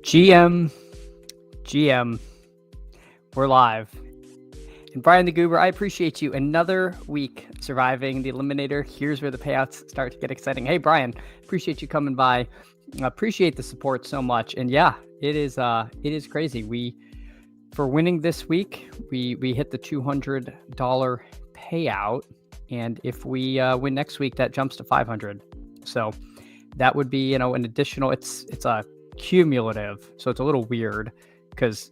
GM, we're live. And Brian the Goober, I appreciate you. Another week surviving the Eliminator. Here's where the payouts start to get exciting. Hey, Brian, appreciate you coming by. Appreciate the support so much. And yeah, it is crazy. For winning this week, we hit the $200 payout. And if we win next week, that jumps to 500. So that would be, an additional, it's a cumulative. So it's a little weird because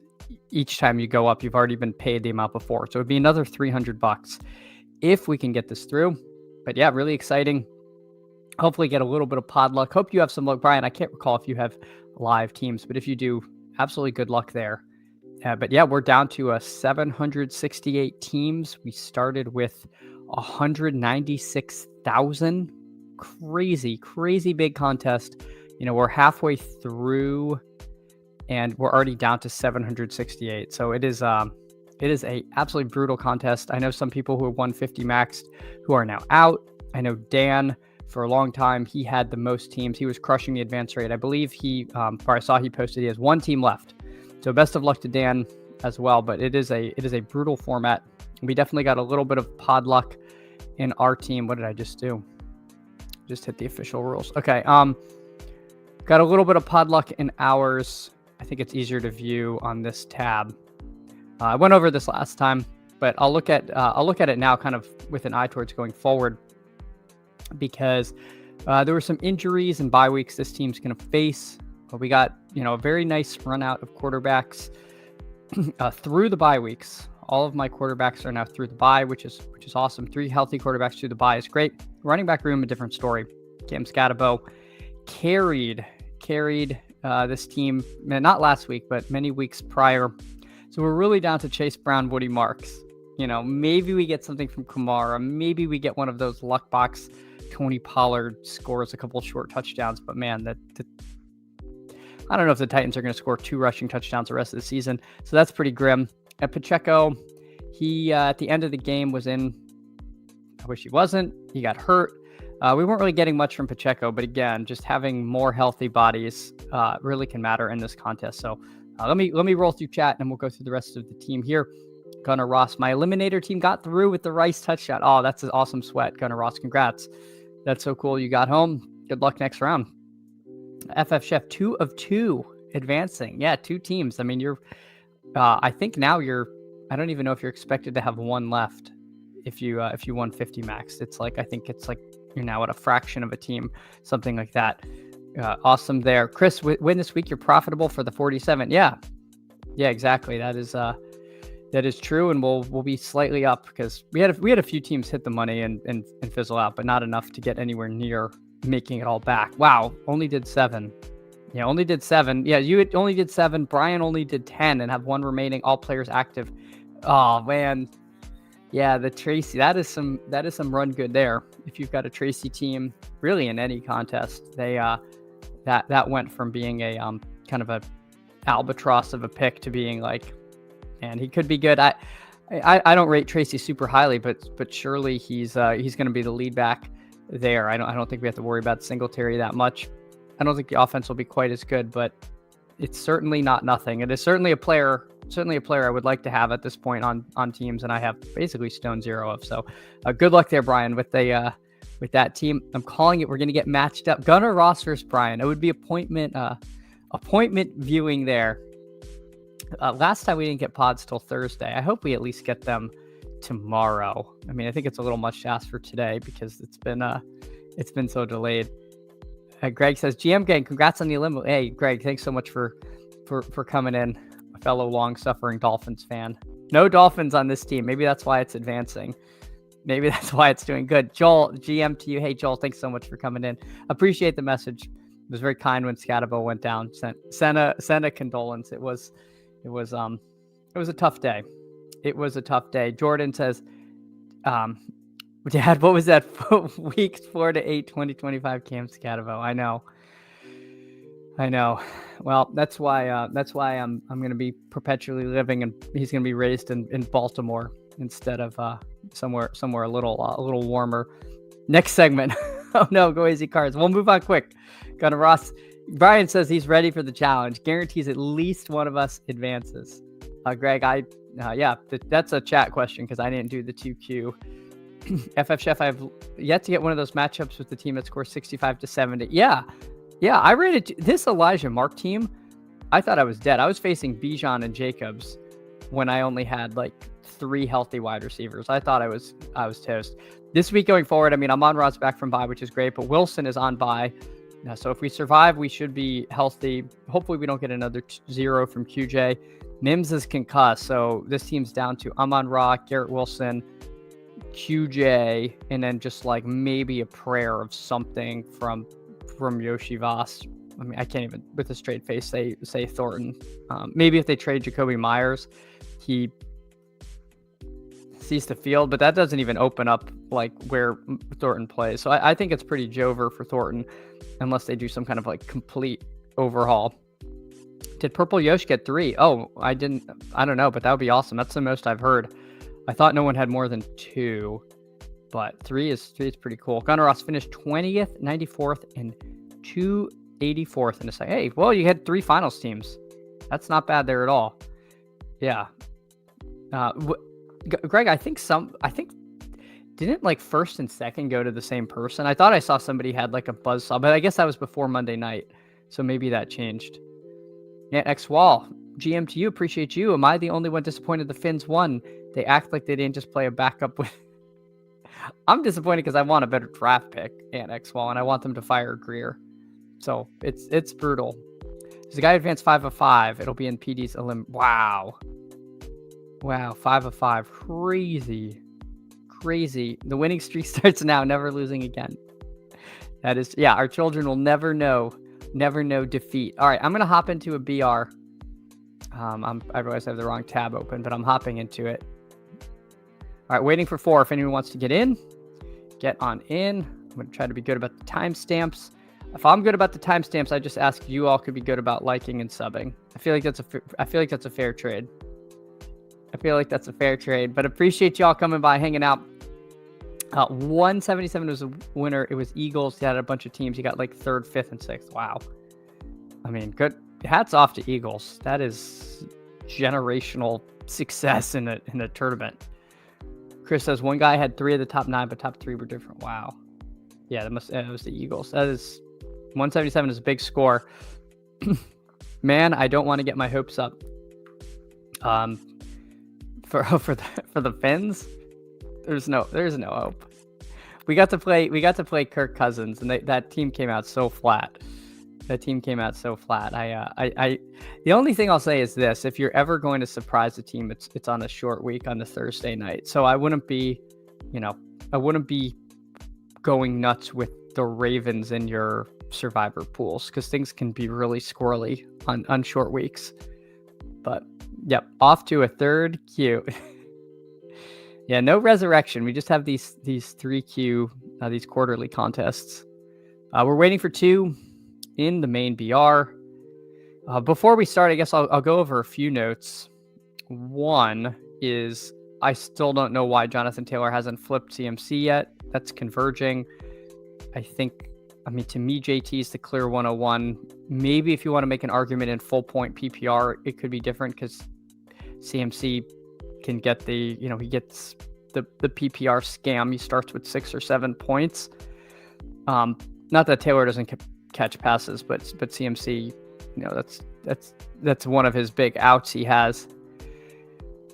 each time you go up, you've already been paid the amount before. So it'd be another $300 if we can get this through. But yeah, really exciting. Hopefully get a little bit of pod luck. Hope you have some luck. Brian, I can't recall if you have live teams, but if you do, absolutely good luck there. But yeah, we're down to 768 teams. We started with 196,000. Crazy big contest. We're halfway through and we're already down to 768. So it is a absolutely brutal contest. I know some people who are 150 maxed who are now out. I know Dan, for a long time, he had the most teams. He was crushing the advance rate. I believe I saw he posted he has one team left. So best of luck to Dan as well. But it is a brutal format. We definitely got a little bit of pod luck in our team. What did I just do? Just hit the official rules. Okay. Got a little bit of pod luck in ours. I think it's easier to view on this tab. I went over this last time, but I'll look at it now, kind of with an eye towards going forward, because there were some injuries and bye weeks this team's going to face. But we got a very nice run out of quarterbacks through the bye weeks. All of my quarterbacks are now through the bye, which is awesome. 3 healthy quarterbacks through the bye is great. Running back room, a different story. Cam Scatabo carried this team, not last week, but many weeks prior. So we're really down to Chase Brown, Woody Marks. Maybe we get something from Kamara. Maybe we get one of those luck box. Tony Pollard scores a couple short touchdowns, but man, I don't know if the Titans are going to score 2 rushing touchdowns the rest of the season. So that's pretty grim. At Pacheco, he at the end of the game was in. I wish he wasn't. He got hurt. We weren't really getting much from Pacheco, but again, just having more healthy bodies really can matter in this contest. So let me roll through chat and we'll go through the rest of the team here. Gunnar Ross, my Eliminator team got through with the Rice touchdown. Oh, that's an awesome sweat, Gunnar Ross. Congrats. That's so cool. You got home. Good luck next round. FF Chef, 2 of 2 advancing. Yeah, 2 teams. I mean, I think now I don't even know if you're expected to have 1 left if you won 50 max. I think it's like you're now at a fraction of a team, something like that. Awesome there. Chris, win this week, you're profitable for the 47. Yeah, exactly. That is true. And we'll be slightly up because we had a few teams hit the money and fizzle out, but not enough to get anywhere near making it all back. Wow. Only did 7. Yeah, only did 7. Yeah, you only did 7. Brian only did 10 and have 1 remaining. All players active. Oh man. Yeah, the Tracy. That is some run good there. If you've got a Tracy team, really in any contest, they that went from being a kind of a albatross of a pick to being like, man, he could be good. I don't rate Tracy super highly, but surely he's going to be the lead back there. I don't think we have to worry about Singletary that much. I don't think the offense will be quite as good, but it's certainly not nothing. It is certainly a player I would like to have at this point on teams, and I have basically stone 0 of. So good luck there, Brian, with that team. I'm calling it. We're going to get matched up. Gunnar Ross versus Brian. It would be appointment viewing there. Last time we didn't get pods till Thursday. I hope we at least get them tomorrow. I mean, I think it's a little much to ask for today because it's been so delayed. Greg says, GM gang, congrats on the elimination. Hey, Greg, thanks so much for coming in. A fellow long-suffering Dolphins fan. No Dolphins on this team. Maybe that's why it's advancing. Maybe that's why it's doing good. Joel, GM to you. Hey, Joel, thanks so much for coming in. Appreciate the message. It was very kind when Scatabo went down. Sent a condolence. It was a tough day. It was a tough day. Jordan says, Dad, what was that? Weeks 4 to 8, 2025 Cam Scatabo. I know. Well, that's why I'm going to be perpetually living, and he's going to be raised in Baltimore instead of somewhere a little warmer. Next segment. Oh no, go easy cards. We'll move on quick. Gunnar Ross, Brian says he's ready for the challenge. Guarantees at least one of us advances. Greg, that's a chat question because I didn't do the 2Q. FF Chef, I've yet to get one of those matchups with the team that scores 65 to 70. Yeah, I rated this Elijah Mark team. I thought I was dead. I was facing Bijan and Jacobs when I only had like 3 healthy wide receivers. I thought I was toast. This week going forward, I mean, Amon-Ra's back from bye, which is great, but Wilson is on bye. So if we survive, we should be healthy. Hopefully we don't get another 0 from QJ. Mims is concussed, so this team's down to Amon-Ra, Garrett Wilson, QJ, and then just like maybe a prayer of something from Yoshi Voss. I mean, I can't even with a straight face say Thornton. Maybe if they trade Jacoby Myers, he sees the field, but that doesn't even open up like where Thornton plays. So I think it's pretty Jover for Thornton, unless they do some kind of like complete overhaul. Did Purple Yosh get 3? Oh, I don't know, but that would be awesome. That's the most I've heard. I thought no one had more than 2, but 3 is pretty cool. Gunnar Ross finished 20th, 94th, and 284th in a second. Hey, well, you had 3 finals teams. That's not bad there at all. Yeah. Greg, I think didn't like first and second go to the same person? I thought I saw somebody had like a buzzsaw, but I guess that was before Monday night. So maybe that changed. Yeah, X-Wall, GM to you, appreciate you. Am I the only one disappointed the Finns won? They act like they didn't just play a backup with... I'm disappointed because I want a better draft pick, and X-Wall, and I want them to fire Greer. So it's brutal. There's a guy advanced 5 of 5. It'll be in PD's elim. Wow, 5 of 5. Crazy. The winning streak starts now, never losing again. That is, yeah, our children will never know defeat. All right, I'm going to hop into a BR. I realize I have the wrong tab open, but I'm hopping into it. All right, waiting for 4. If anyone wants to get in, get on in. I'm going to try to be good about the timestamps. If I'm good about the timestamps, I just ask you all could be good about liking and subbing. I feel like that's a fair trade. But appreciate y'all coming by, hanging out. 177 was a winner. It was Eagles. He had a bunch of teams. He got like 3rd, 5th, and 6th. Wow. I mean, good. Hats off to Eagles. That is generational success in a tournament. Chris says one guy had 3 of the top 9, but top 3 were different. Wow. Yeah, it was the Eagles. That is 177 is a big score. Man, I don't want to get my hopes up. For the Finns, there's no hope. We got to play Kirk Cousins, and that team came out so flat. The only thing I'll say is this: if you're ever going to surprise a team, it's on a short week on the Thursday night. So I wouldn't be going nuts with the Ravens in your survivor pools because things can be really squirrely on short weeks. But yep, off to a 3rd Q. Yeah, no resurrection. We just have these 3Q, these quarterly contests. We're waiting for 2 in the main BR. Before we start, I guess I'll go over a few notes. One is I still don't know why Jonathan Taylor hasn't flipped CMC yet. That's converging. To me, JT is the clear 101. Maybe if you want to make an argument in full point PPR, it could be different because CMC can get he gets the PPR scam. He starts with 6 or 7 points. Not that Taylor doesn't catch passes, but CMC, that's one of his big outs he has.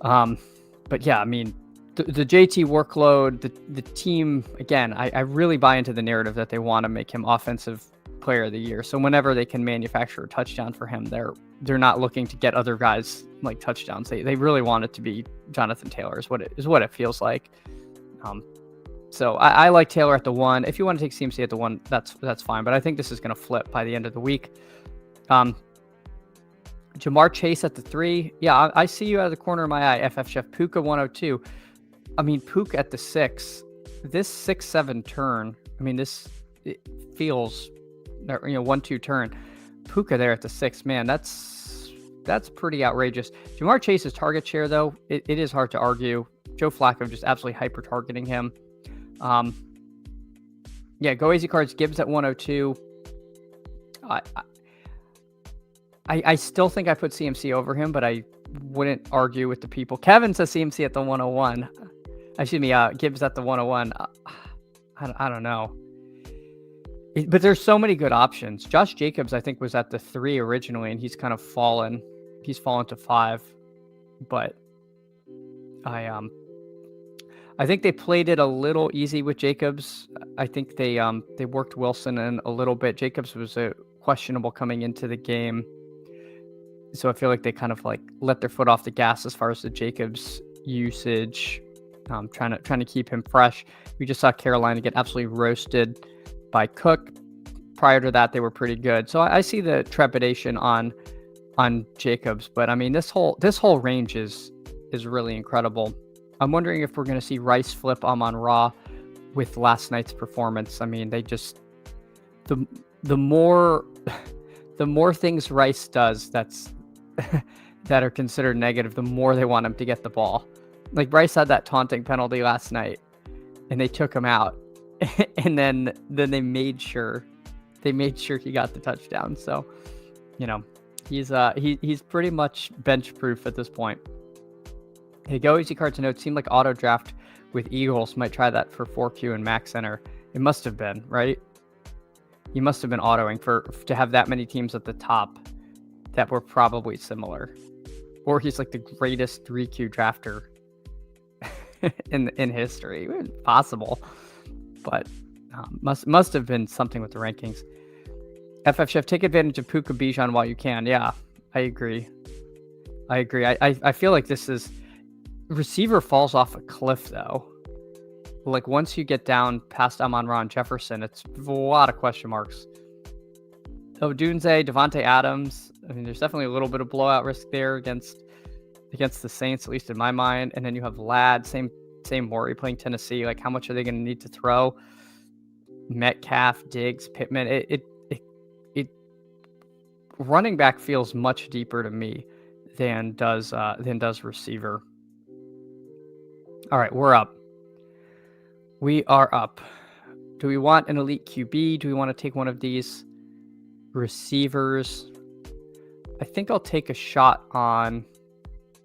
But yeah, I mean, the JT workload, the team, again, I really buy into the narrative that they want to make him offensive player of the year. So whenever they can manufacture a touchdown for him, they're not looking to get other guys like touchdowns. They really want it to be Jonathan Taylor is what it feels like. So I like Taylor at the 1. If you want to take CMC at the 1, that's fine. But I think this is going to flip by the end of the week. Jamar Chase at the 3. Yeah, I see you out of the corner of my eye. FF Chef Puka 102. I mean, Puka at the 6. This 6-7 turn. I mean, it feels 1-2 turn. Puka there at the 6. Man, that's pretty outrageous. Jamar Chase's target share, though, it is hard to argue. Joe Flacco just absolutely hyper targeting him. Yeah, go easy cards. Gibbs at 102. I still think I put CMC over him, but I wouldn't argue with the people. Kevin says CMC at the 101. Excuse me, Gibbs at the 101. I don't know. But there's so many good options. Josh Jacobs, I think, was at the 3 originally, and he's kind of fallen. He's fallen to 5. But I think they played it a little easy with Jacobs. I think they worked Wilson in a little bit. Jacobs was questionable coming into the game, so I feel like they kind of like let their foot off the gas as far as the Jacobs usage. Trying to keep him fresh. We just saw Carolina get absolutely roasted by Cook. Prior to that, they were pretty good. So I see the trepidation on Jacobs, but I mean this whole range is really incredible. I'm wondering if we're going to see Rice flip Amon-Ra with last night's performance. I mean, they just the more things Rice does that are considered negative, the more they want him to get the ball. Like Bryce had that taunting penalty last night, and they took him out, and then they made sure he got the touchdown. So, he's pretty much bench proof at this point. Hey, Go Easy Card to Note. Seemed like auto draft with Eagles might try that for 4Q and Max Center. It must have been, right? You must have been autoing to have that many teams at the top that were probably similar, or he's like the greatest 3Q drafter in history. Possible, but must have been something with the rankings. FF Chef, take advantage of Puka Bijan while you can. Yeah, I agree. I feel like this is receiver falls off a cliff though. Like once you get down past Amon-Ra and Jefferson, it's a lot of question marks. Odunze, Devontae Adams. I mean, there's definitely a little bit of blowout risk there against the Saints, at least in my mind. And then you have Ladd, same worry, playing Tennessee. Like, how much are they going to need to throw? Metcalf, Diggs, Pittman. It running back feels much deeper to me than does receiver. All right, we're up. We are up. Do we want an elite QB? Do we want to take one of these receivers? I think I'll take a shot on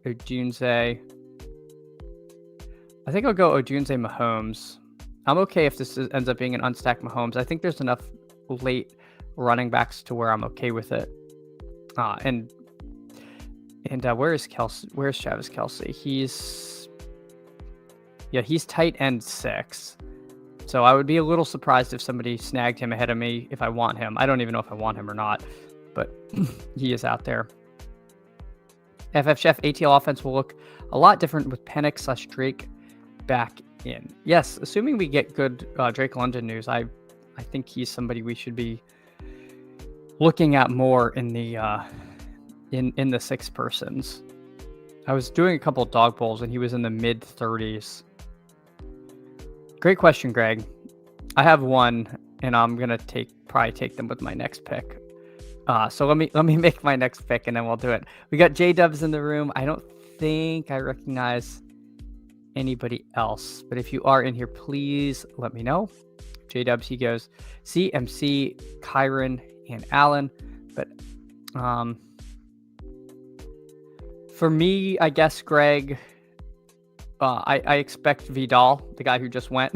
Odunze. I think I'll go Odunze Mahomes. I'm okay if this ends up being an unstacked Mahomes. I think there's enough late running backs to where I'm okay with it. And where is Kelsey? Where's Travis Kelce? He's tight end 6. So I would be a little surprised if somebody snagged him ahead of me if I want him. I don't even know if I want him or not, but he is out there. FF Chef, ATL offense will look a lot different with Penix/Drake back in. Yes, assuming we get good Drake London news, I think he's somebody we should be looking at more in the in the 6 persons. I was doing a couple of dog bowls and he was in the mid 30s. Great question, Greg. I have one, and I'm gonna probably take them with my next pick. So let me make my next pick, and then we'll do it. We got J-Dubs in the room. I don't think I recognize anybody else, but if you are in here, please let me know. J-Dubs, he goes CMC, Kyron, and Allen. But for me, I guess, Greg, I expect Vidal, the guy who just went.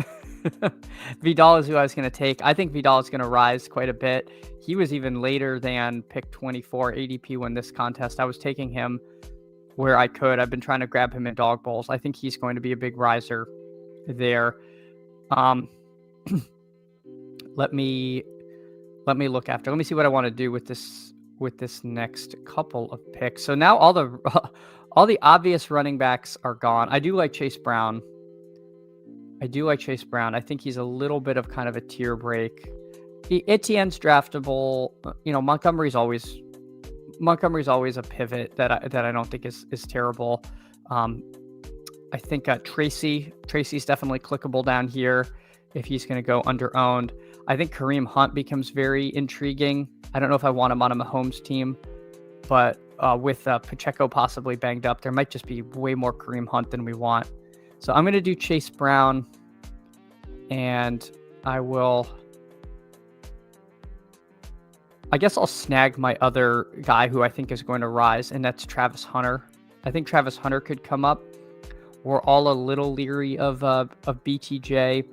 Vidal is who I was going to take. I think Vidal is going to rise quite a bit. He was even later than pick 24 ADP when this contest. I was taking him where I could. I've been trying to grab him in dog bowls. I think he's going to be a big riser there. Let me look after. Let me see what I want to do with this next couple of picks. So now all the obvious running backs are gone. I do like Chase Brown. I think he's a little bit of kind of a tier break. Etienne's draftable. Montgomery's always a pivot that I don't think is terrible. I think Tracy's definitely clickable down here if he's going to go under-owned. I think Kareem Hunt becomes very intriguing. I don't know if I want him on a Mahomes team, but with Pacheco possibly banged up, there might just be way more Kareem Hunt than we want. So I'm going to do Chase Brown, and I will I guess I'll snag my other guy who I think is going to rise, and that's Travis Hunter. I think Travis Hunter could come up. We're all a little leery of BTJ.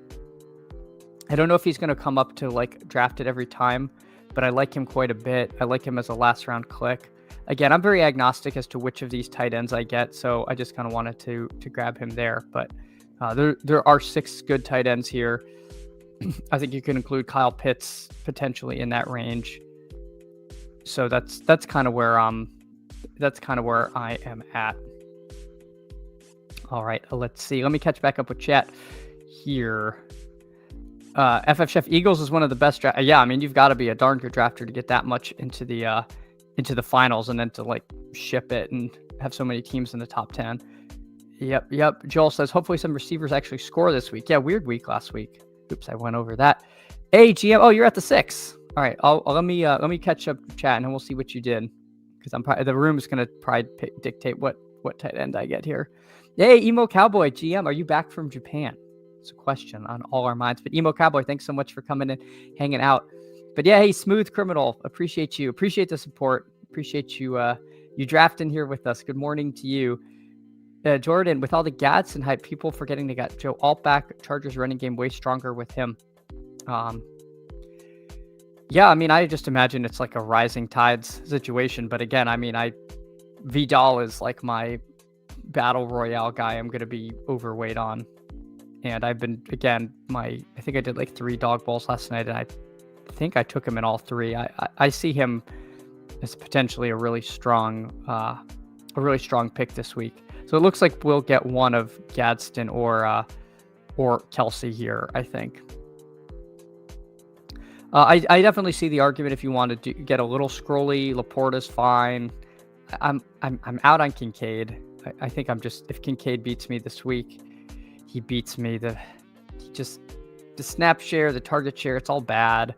I don't know if he's going to come up to like draft it every time, but I like him quite a bit. I like him as a last round click. Again, I'm very agnostic as to which of these tight ends I get, so I just kind of wanted to grab him there. But there are 6 good tight ends here. I think you can include Kyle Pitts potentially in that range. So that's kind of where I am at. All right, let's see. Let me catch back up with chat here. FF Chef Eagles is one of the best draft. Yeah, I mean, you've got to be a darn good drafter to get that much into the finals and then to like ship it and have so many teams in the top 10. Yep. Joel says hopefully some receivers actually score this week. Yeah, weird week last week. Oops, I went over that. Hey, GM. Oh, you're at the 6. All right. Let me catch up chat and then we'll see what you did, because the room is gonna probably dictate what tight end I get here. Hey, Emo Cowboy GM, are you back from Japan? It's a question on all our minds. But Emo Cowboy, thanks so much for coming and hanging out. But yeah, hey, Smooth Criminal, appreciate you. Appreciate the support. Appreciate you you drafting here with us. Good morning to you. Jordan, with all the Gadsden hype, people forgetting they got Joe Alt back. Chargers running game way stronger with him. Yeah, I mean, I just imagine it's like a rising tides situation. But again, I mean, Vidal is like my battle royale guy I'm going to be overweight on. And I've been, again, I think I did like 3 dog balls last night, and I think I took him in all 3. I see him as potentially a really strong pick this week. So it looks like we'll get one of Gadsden or Kelsey here, I think. I definitely see the argument if you want to get a little scrolly. Laporta's fine. I'm out on Kincaid. I think if Kincaid beats me this week, he beats me. The snap share, the target share, it's all bad.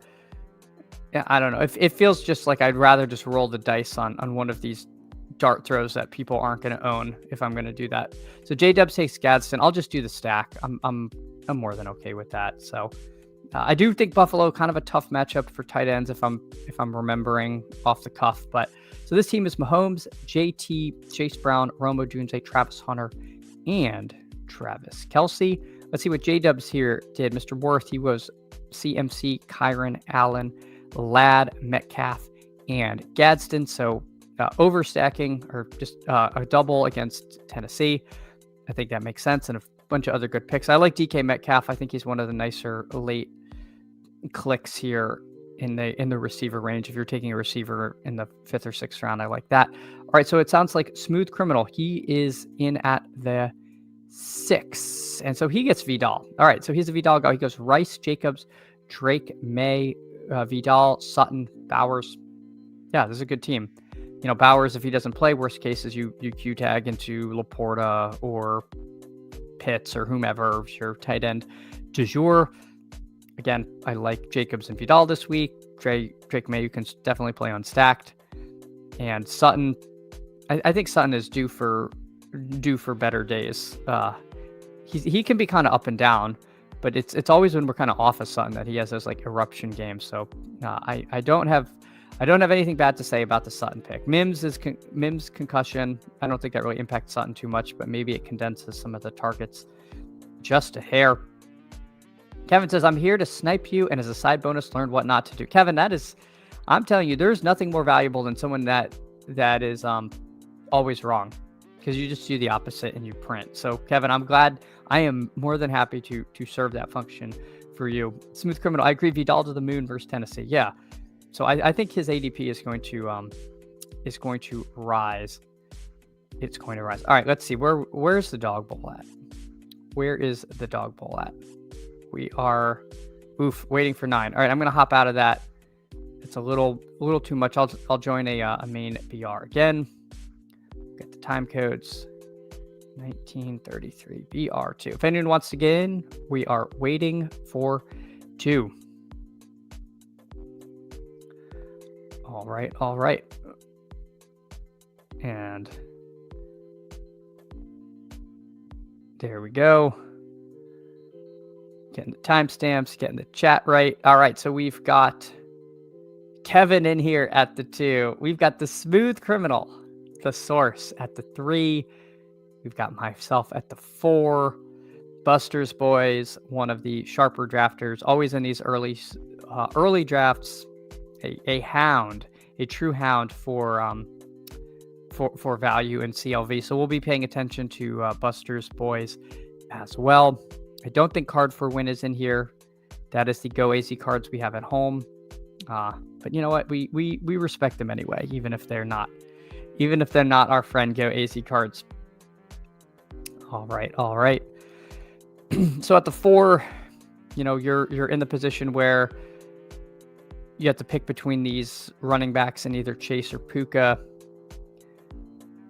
Yeah, I don't know. It feels just like I'd rather just roll the dice on one of these dart throws that people aren't going to own if I'm going to do that. So J-Dub takes Gadsden. I'll just do the stack. I'm more than okay with that. So I do think Buffalo kind of a tough matchup for tight ends if I'm remembering off the cuff. But so this team is Mahomes, JT, Chase Brown, Romo Dunze, Travis Hunter, and Travis Kelsey. Let's see what J-Dubs here did. Mr. Worth, he was CMC, Kyron, Allen, Ladd, Metcalf, and Gadsden. So overstacking or just a double against Tennessee. I think that makes sense. And a bunch of other good picks. I like DK Metcalf. I think he's one of the nicer late clicks here in the receiver range. If you're taking a receiver in the 5th or 6th round, I like that. All right. So it sounds like Smooth Criminal. He is in at the 6. And so he gets Vidal. All right. So he's a Vidal guy. He goes Rice, Jacobs, Drake, May, Vidal, Sutton, Bowers. Yeah, this is a good team. You know, Bowers, if he doesn't play, worst case is you Q tag into Laporta or Pitts or whomever, your tight end du jour. Again, I like Jacobs and Vidal this week. Drake May, you can definitely play on stacked. And Sutton, I think Sutton is due for better days. He can be kind of up and down, but it's always when we're kind of off of Sutton that he has those like eruption games. So I don't have anything bad to say about the Sutton pick. Mims concussion. I don't think that really impacts Sutton too much, but maybe it condenses some of the targets just a hair. Kevin says, I'm here to snipe you and as a side bonus, learn what not to do. Kevin, I'm telling you, there's nothing more valuable than someone that is always wrong, because you just do the opposite and you print. So Kevin, I'm glad. I am more than happy to serve that function for you. Smooth Criminal. I agree. Vidal to the moon versus Tennessee. Yeah. So I think his ADP is going to rise. It's going to rise. All right, let's see. Where's the dog bowl at? Where is the dog bowl at? We are waiting for 9. All right, I'm gonna hop out of that. It's a little too much. I'll join a main BR again. Get the time codes. 1933 BR2. If anyone wants to get in, we are waiting for 2. All right. And there we go. Getting the timestamps, getting the chat right. All right, so we've got Kevin in here at the 2. We've got the Smooth Criminal, the Source at the 3. We've got myself at the 4. Buster's Boys, one of the sharper drafters, always in these early drafts, a hound, a true hound for value in CLV. So we'll be paying attention to Buster's Boys as well. I don't think Card for Win is in here. That is the Go AZ cards we have at home. But you know what? We respect them anyway, even if they're not our friend Go AZ cards. All right. So at the 4, you're in the position where you have to pick between these running backs in either Chase or Puka.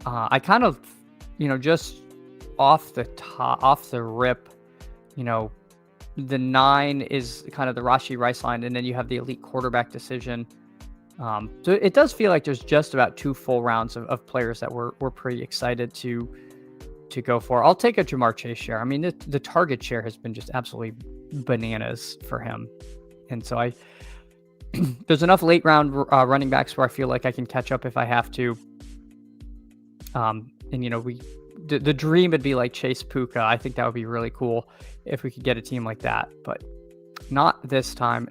I kind of, just off the rip, the 9 is kind of the Rashee Rice line, and then you have the elite quarterback decision. So it does feel like there's just about 2 full rounds of players that we're pretty excited to go for. I'll take a Jamar Chase share. I mean, the target share has been just absolutely bananas for him. And so there's enough late round running backs where I feel like I can catch up if I have to. The dream would be like Chase Puka. I think that would be really cool if we could get a team like that, but not this time.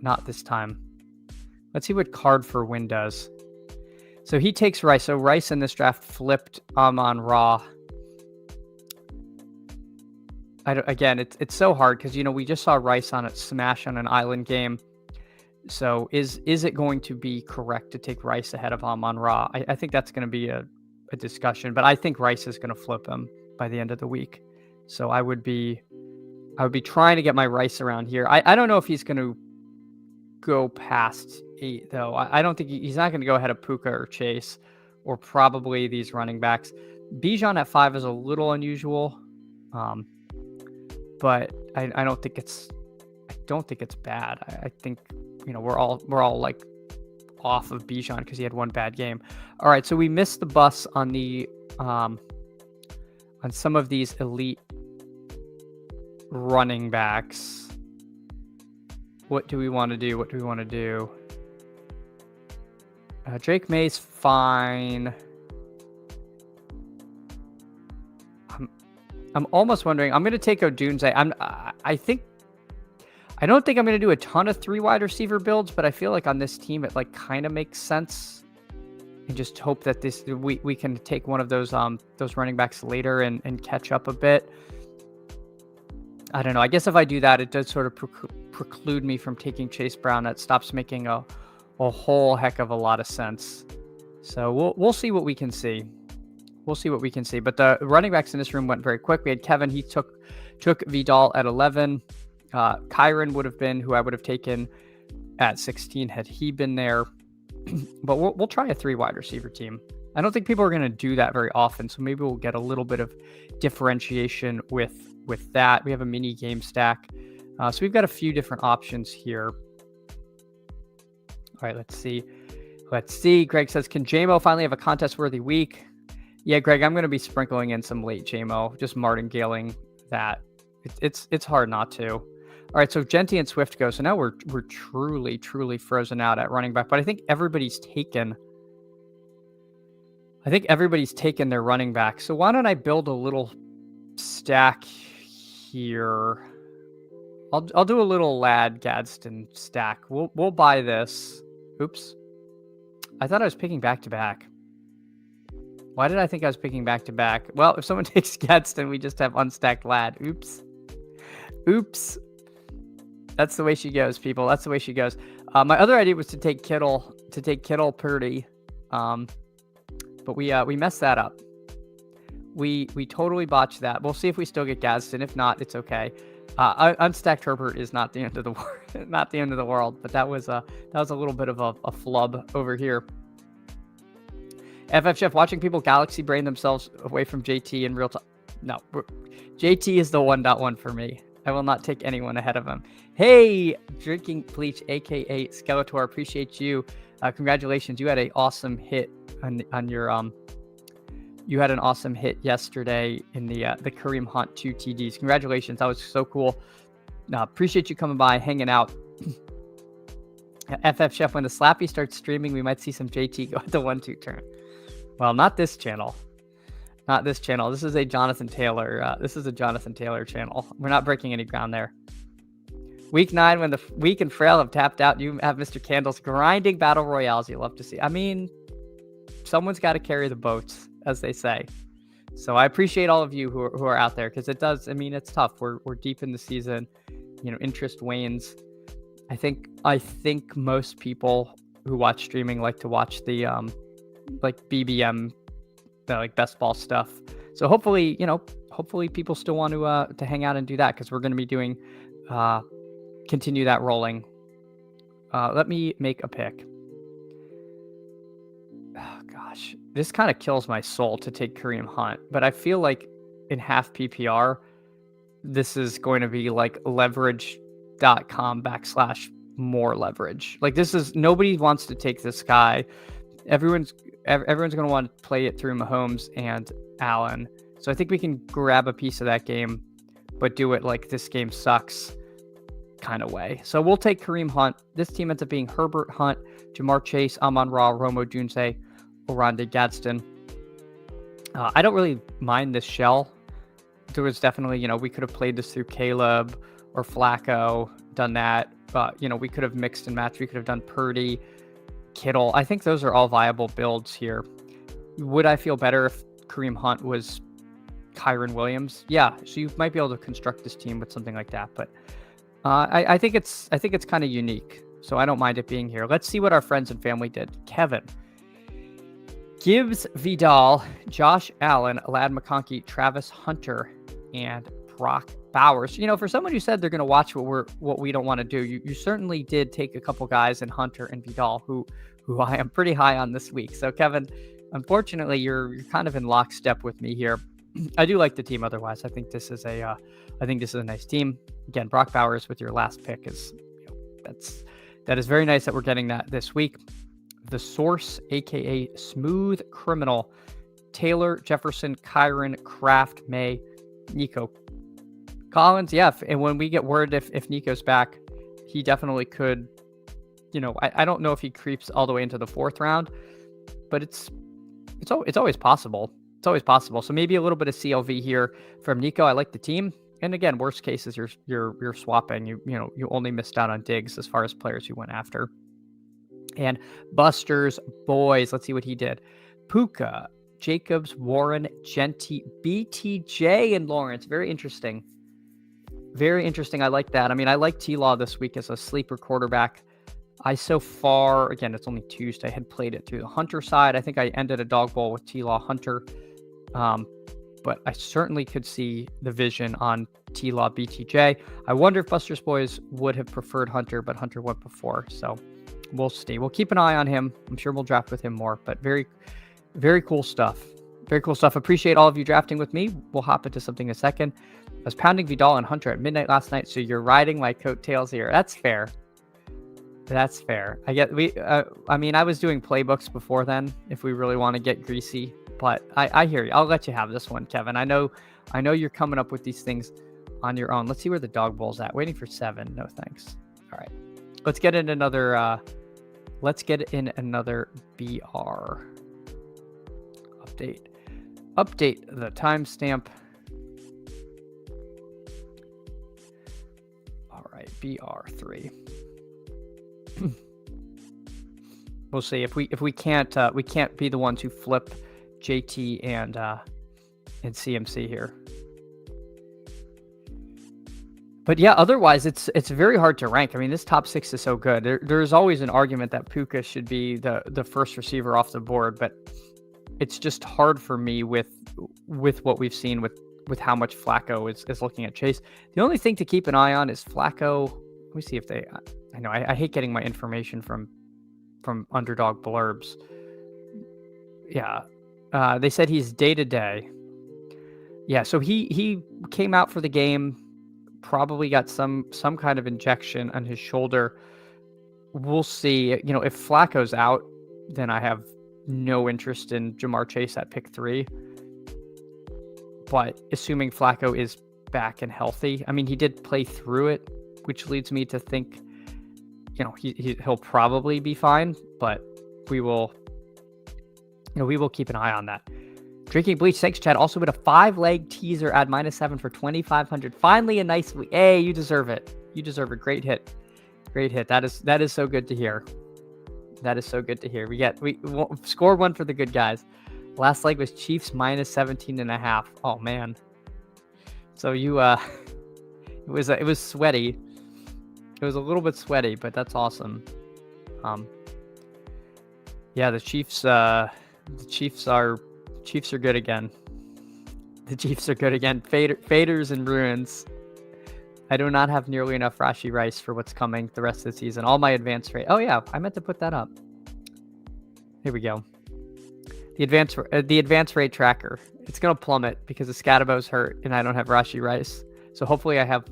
Let's see what Card for Win does. So he takes Rice. So Rice in this draft flipped Amon-Ra. It's so hard because, we just saw Rice on a smash on an island game. So is it going to be correct to take Rice ahead of Amon-Ra? I think that's going to be a discussion, but I think Rice is going to flip him by the end of the week. So I would be trying to get my Rice around here. I don't know if he's going to go past 8 though. I don't think he's not going to go ahead of Puka or Chase or probably these running backs. Bijan at 5 is a little unusual. But I don't think it's bad. I think, we're all like off of Bijan because he had one bad game. All right, so we missed the bus on the on some of these elite running backs. What do we want to do? Drake May's fine. I'm almost wondering. I'm going to take Odunze. I don't think I'm going to do a ton of 3 wide receiver builds, but I feel like on this team it kind of makes sense. And just hope that we can take one of those running backs later and catch up a bit. I don't know. I guess if I do that, it does sort of preclude me from taking Chase Brown. That stops making a whole heck of a lot of sense. So we'll see what we can see. But the running backs in this room went very quick. We had Kevin. He took Vidal at 11. Kyron would have been who I would have taken at 16 had he been there. But we'll try a 3 wide receiver team. I don't think people are going to do that very often, so maybe we'll get a little bit of differentiation with that. We have a mini game stack. So we've got a few different options here. All right, let's see. Greg says, can JMO finally have a contest-worthy week? Yeah, Greg, I'm going to be sprinkling in some late JMO, just martingaling that. It's hard not to. All right, so Genty and Swift go. So now we're truly frozen out at running back. But I think everybody's taken their running back. So why don't I build a little stack here? I'll do a little Lad Gadsden stack. We'll buy this. Oops. I thought I was picking back to back. Why did I think I was picking back to back? Well, if someone takes Gadsden, we just have unstacked Lad. Oops. That's the way she goes, people. That's the way she goes. My other idea was to take Kittle Purdy. But we messed that up. We totally botched that. We'll see if we still get Gadsden. If not, it's okay. Unstacked Herbert is not the end of the world. Not the end of the world. But that was a little bit of a flub over here. FF Chef, watching people galaxy brain themselves away from JT in real time. No, JT is the 1.1 for me. I will not take anyone ahead of him. Hey, Drinking Bleach, aka Skeletor, appreciate you. Congratulations, you had an awesome hit on your You had an awesome hit yesterday in the Kareem Hunt 2 TDs. Congratulations, that was so cool. Appreciate you coming by, hanging out. FF Chef, when the Slappy starts streaming, we might see some JT go at the 1-2 turn. Well, not this channel. Not this channel. This is a Jonathan Taylor. This is a Jonathan Taylor channel. We're not breaking any ground there. Week 9, when the Weak and Frail have tapped out, you have Mr. Candles grinding battle royales. You love to see. I mean, someone's got to carry the boats, as they say. So I appreciate all of you who are out there, because it does. I mean, it's tough. We're deep in the season. Interest wanes. I think most people who watch streaming like to watch the like BBM, the like best ball stuff. So hopefully people still want to hang out and do that, because we're going to be doing continue that rolling. Let me make a pick. Oh gosh, this kind of kills my soul to take Kareem Hunt, but I feel like in half PPR, this is going to be like leverage.com/more leverage. Like, this is, nobody wants to take this guy. Everyone's going to want to play it through Mahomes and Allen. So I think we can grab a piece of that game, but do it like this game sucks kind of way. So we'll take Kareem Hunt. This team ends up being Herbert, Hunt, Jamar Chase, Amon-Ra, Romo Dunze, Oronde Gadsden. I don't really mind this shell. There was definitely, we could have played this through Caleb or Flacco, done that. We could have mixed and matched. We could have done Purdy, Kittle. I think those are all viable builds here. Would I feel better if Kareem Hunt was Kyron Williams? Yeah, so you might be able to construct this team with something like that. But I think it's kind of unique, so I don't mind it being here. Let's see what our friends and family did. Kevin, Gibbs, Vidal, Josh Allen, Ladd McConkey, Travis Hunter, and Brock Bowers. For someone who said they're going to watch what we don't want to do, you certainly did take a couple guys in Hunter and Vidal who I am pretty high on this week. So Kevin, unfortunately, you're kind of in lockstep with me here. I do like the team. Otherwise, I think this is a nice team. Again, Brock Bowers with your last pick is that is very nice that we're getting that this week. The Source, aka Smooth Criminal, Taylor, Jefferson, Kyron, Kraft, May, Nico Collins. Yeah, and when we get word if Nico's back, he definitely could. I don't know if he creeps all the way into the 4th round, but it's always possible. It's always possible. So maybe a little bit of CLV here from Nico. I like the team. And again, worst case is you're swapping. You only missed out on Diggs as far as players you went after. And Buster's boys, let's see what he did. Puka, Jacobs, Warren, Genty, BTJ, and Lawrence. Very interesting. Very interesting. I like that. I mean, I like T-Law this week as a sleeper quarterback. I so far, again, it's only Tuesday, had played it through the Hunter side. I think I ended a dog bowl with T-Law Hunter. But I certainly could see the vision on T-Law BTJ. I wonder if Buster's boys would have preferred Hunter, but Hunter went before. So we'll see. We'll keep an eye on him. I'm sure we'll draft with him more, but very, very cool stuff. Very cool stuff. Appreciate all of you drafting with me. We'll hop into something in a second. I was pounding Vidal and Hunter at midnight last night, so you're riding my coattails here. That's fair. That's fair. I was doing playbooks before then, if we really want to get greasy, but I hear you. I'll let you have this one, Kevin. I know you're coming up with these things on your own. Let's see where the dog bowl's at. Waiting for 7. No thanks. All right. Let's get in another BR update. Update the timestamp. All right, BR3. We'll see if we can't be the ones who flip JT and CMC here. But yeah, otherwise it's very hard to rank. I mean, this top 6 is so good. There's always an argument that Puka should be the first receiver off the board, but it's just hard for me with what we've seen with how much Flacco is looking at Chase. The only thing to keep an eye on is Flacco. Let me see if they. I know I hate getting my information from underdog blurbs. Yeah, they said he's day to day. Yeah, so he came out for the game, probably got some kind of injection on his shoulder. We'll see. If Flacco's out, then I have no interest in Jamar Chase at pick 3. But assuming Flacco is back and healthy, I mean, he did play through it, which leads me to think he'll probably be fine, but we will keep an eye on that. Drinking Bleach, thanks, Chad. Also with a 5-leg teaser at -7 for 2,500. Finally, a nice week. Hey, you deserve it. You deserve it. Great hit. Great hit. That is so good to hear. That is so good to hear. We scored one for the good guys. Last leg was Chiefs -17.5. Oh man. So you it was sweaty. It was a little bit sweaty, but that's awesome. Yeah, the Chiefs are good again. The Chiefs are good again. Faders and ruins. I do not have nearly enough Rashi Rice for what's coming the rest of the season. All my advanced rate. Oh yeah, I meant to put that up. Here we go. The advanced rate tracker. It's gonna plummet because the Scatabo's hurt and I don't have Rashi Rice. So hopefully I have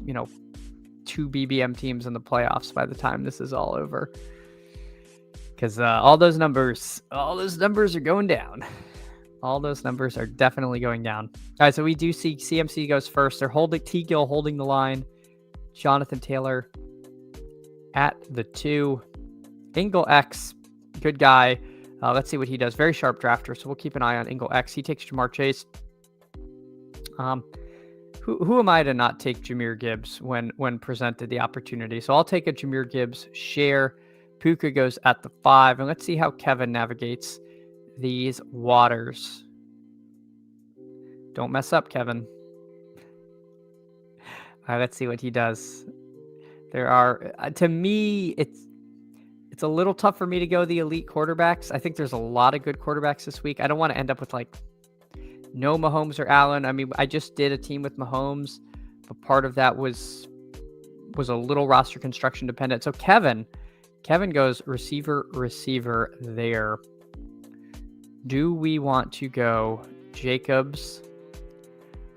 2 BBM teams in the playoffs by the time this is all over. Because all those numbers are going down. All those numbers are definitely going down. All right, so we do see CMC goes first. They're holding T-Gill holding the line. Jonathan Taylor at the 2. Ingle X, good guy. Let's see what he does. Very sharp drafter, so we'll keep an eye on Ingle X. He takes Jamar Chase. Who am I to not take Jahmyr Gibbs when presented the opportunity? So I'll take a Jahmyr Gibbs share. Puka goes at the 5, and let's see how Kevin navigates these waters. Don't mess up, Kevin. All right, let's see what he does. There are, to me, it's a little tough for me to go the elite quarterbacks. I think there's a lot of good quarterbacks this week. I don't want to end up with no Mahomes or Allen. I mean, I just did a team with Mahomes, but part of that was a little roster construction dependent. So Kevin goes receiver there. Do we want to go Jacobs?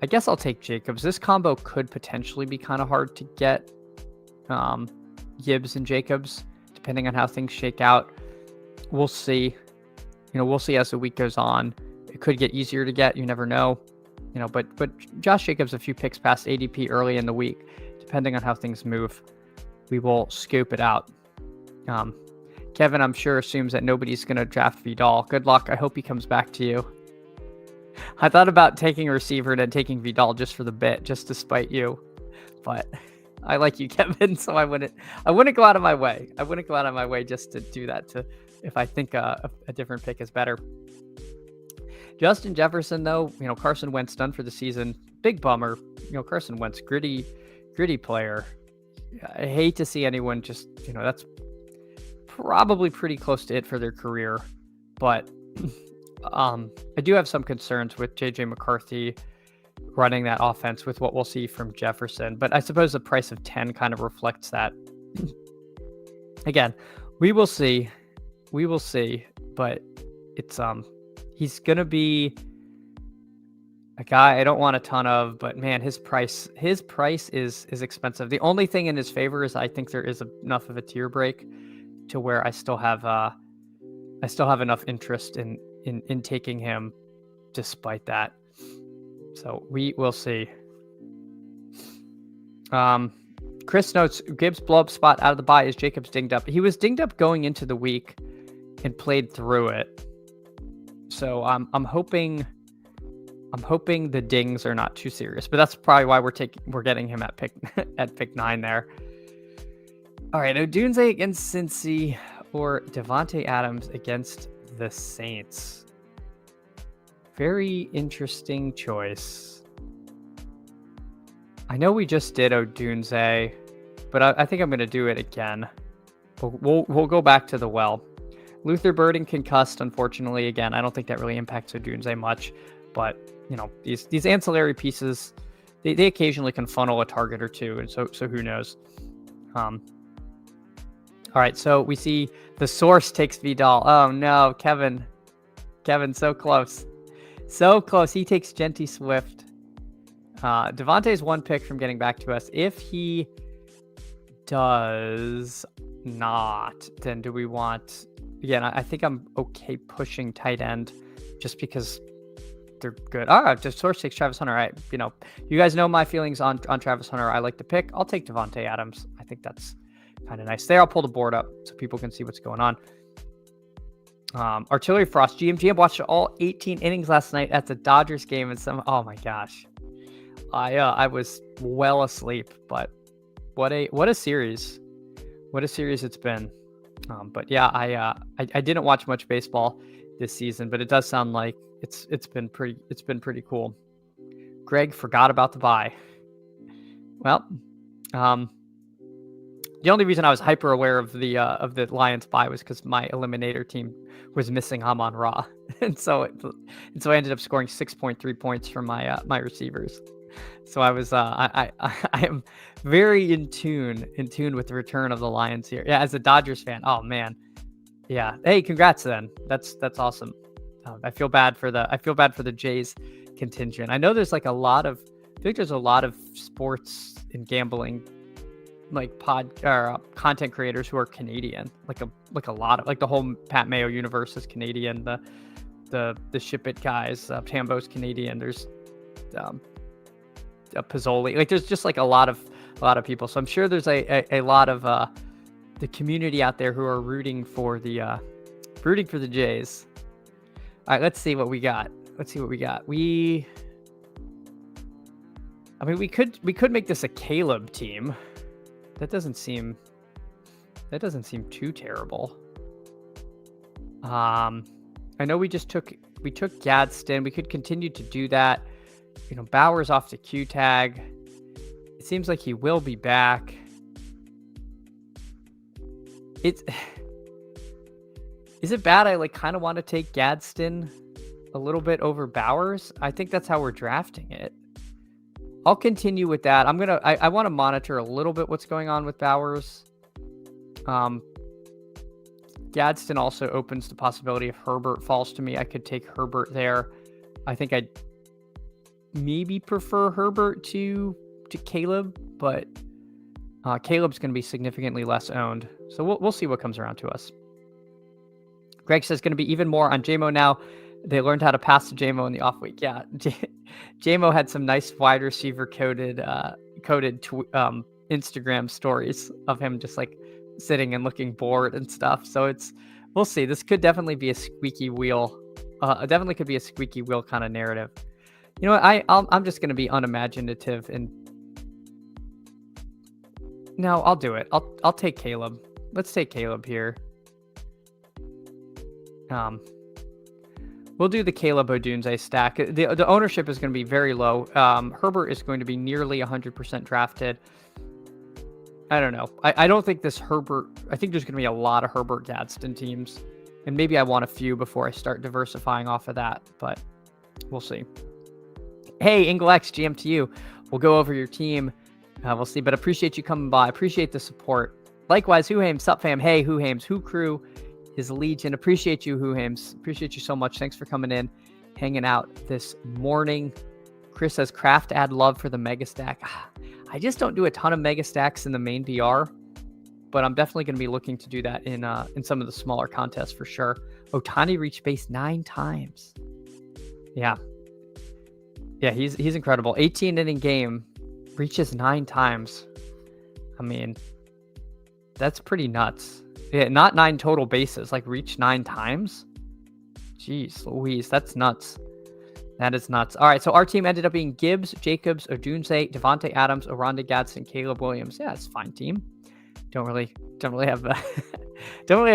I guess I'll take Jacobs. This combo could potentially be kind of hard to get. Gibbs and Jacobs, depending on how things shake out. We'll see. We'll see as the week goes on. It could get easier to get. You never know. But Josh Jacobs a few picks past ADP early in the week. Depending on how things move, we will scoop it out. Kevin, I'm sure, assumes that nobody's going to draft Vidal. Good luck. I hope he comes back to you. I thought about taking a receiver and then taking Vidal just for the bit, just to spite you. But I like you, Kevin, so I wouldn't go out of my way. I wouldn't go out of my way just to do that if I think a different pick is better. Justin Jefferson, though, Carson Wentz done for the season. Big bummer. Carson Wentz, gritty player. I hate to see anyone just, that's probably pretty close to it for their career. But I do have some concerns with JJ McCarthy running that offense with what we'll see from Jefferson. But I suppose the price of 10 kind of reflects that. Again, we will see. But it's he's gonna be a guy I don't want a ton of, but man, his price is expensive. The only thing in his favor is I think there is enough of a tier break to where I still have enough interest in taking him despite that. So we will see. Chris notes Gibbs blow up spot out of the bye is Jacobs dinged up. He was dinged up going into the week and played through it. So I'm hoping the dings are not too serious, but that's probably why we're getting him at pick 9 there. All right, Odunze against Cincy or Devontae Adams against the Saints. Very interesting choice. I know we just did Odunze, but I think I'm going to do it again. We'll go back to the well. Luther Burden concussed, unfortunately. Again, I don't think that really impacts Odunze much, but these ancillary pieces, they occasionally can funnel a target or two, and so who knows. All right, so we see the source takes Vidal. Oh no, Kevin, so close. So close. He takes Genti Swift. Devontae's one pick from getting back to us. If he does not, then do we want... Again, I think I'm okay pushing tight end just because they're good. All right, just source takes Travis Hunter. All right, you guys know my feelings on Travis Hunter. I like the pick. I'll take Devontae Adams. I think that's kind of nice. There, I'll pull the board up so people can see what's going on. Artillery Frost, GM watched all 18 innings last night at the Dodgers game, and oh my gosh, I was well asleep. But what a series, it's been. But yeah, I didn't watch much baseball this season, but it does sound like it's been pretty cool. Greg forgot about the bye. Well, the only reason I was hyper aware of the Lions bye was because my eliminator team was missing Amon-Ra, and so I ended up scoring 6.3 points from my receivers. So I was I am very in tune with the return of the Lions here. Yeah, as a Dodgers fan, oh man, yeah. Hey, congrats then. That's awesome. I feel bad for the Jays contingent. I know there's like I think there's a lot of sports and gambling like content creators who are Canadian, like a lot of, like, the whole Pat Mayo universe is Canadian. The Ship It guys, Tambo's Canadian. There's Pizzoli. Like, there's just like a lot of people. So I'm sure there's a lot of the community out there who are rooting for the Jays. All right, let's see what we got. We could make this a Caleb team. That doesn't seem too terrible. I know we took Gadsden. We could continue to do that. Bauer's off to Q tag. It seems like he will be back. Is it bad? I kind of want to take Gadsden a little bit over Bowers. I think that's how we're drafting it. I'll continue with that. I want to monitor a little bit what's going on with Bowers. Gadsden also opens the possibility if Herbert falls to me. I could take Herbert there. I think I'd maybe prefer Herbert to Caleb, but Caleb's going to be significantly less owned. So we'll see what comes around to us. Greg says going to be even more on JMO now. They learned how to pass to JMO in the off week. Yeah, JMO had some nice wide receiver coded Instagram stories of him just like sitting and looking bored and stuff. So we'll see. This could definitely be a squeaky wheel. Definitely could be a squeaky wheel kind of narrative. You know what? I'm just going to be unimaginative and no, I'll do it. I'll take Caleb. Let's take Caleb here. We'll do the Caleb Odunze stack. The ownership is going to be very low. Herbert is going to be nearly 100% drafted. I don't know. I don't think this Herbert... I think there's going to be a lot of Herbert Gadsden teams. And maybe I want a few before I start diversifying off of that. But we'll see. Hey, Inglex, GM to you. We'll go over your team. We'll see. But appreciate you coming by. Appreciate the support. Likewise, Who Hames, Sup fam. Hey, Who Hames, Who Crew is Legion. Appreciate you, Who Hames. Appreciate you so much. Thanks for coming in, hanging out this morning. Chris says, craft add love for the mega stack. I just don't do a ton of mega stacks in the main BR, but I'm definitely going to be looking to do that in some of the smaller contests for sure. Ohtani reached base 9 times. Yeah, he's incredible. 18 inning game, reaches 9 times. I mean, that's pretty nuts. Yeah, not 9 total bases, like reach 9 times. Jeez Louise, that's nuts. That is nuts. All right, so our team ended up being Gibbs, Jacobs, Odunze, Devontae Adams, Oronda Gadsden, Caleb Williams. Yeah, it's a fine team. Don't really have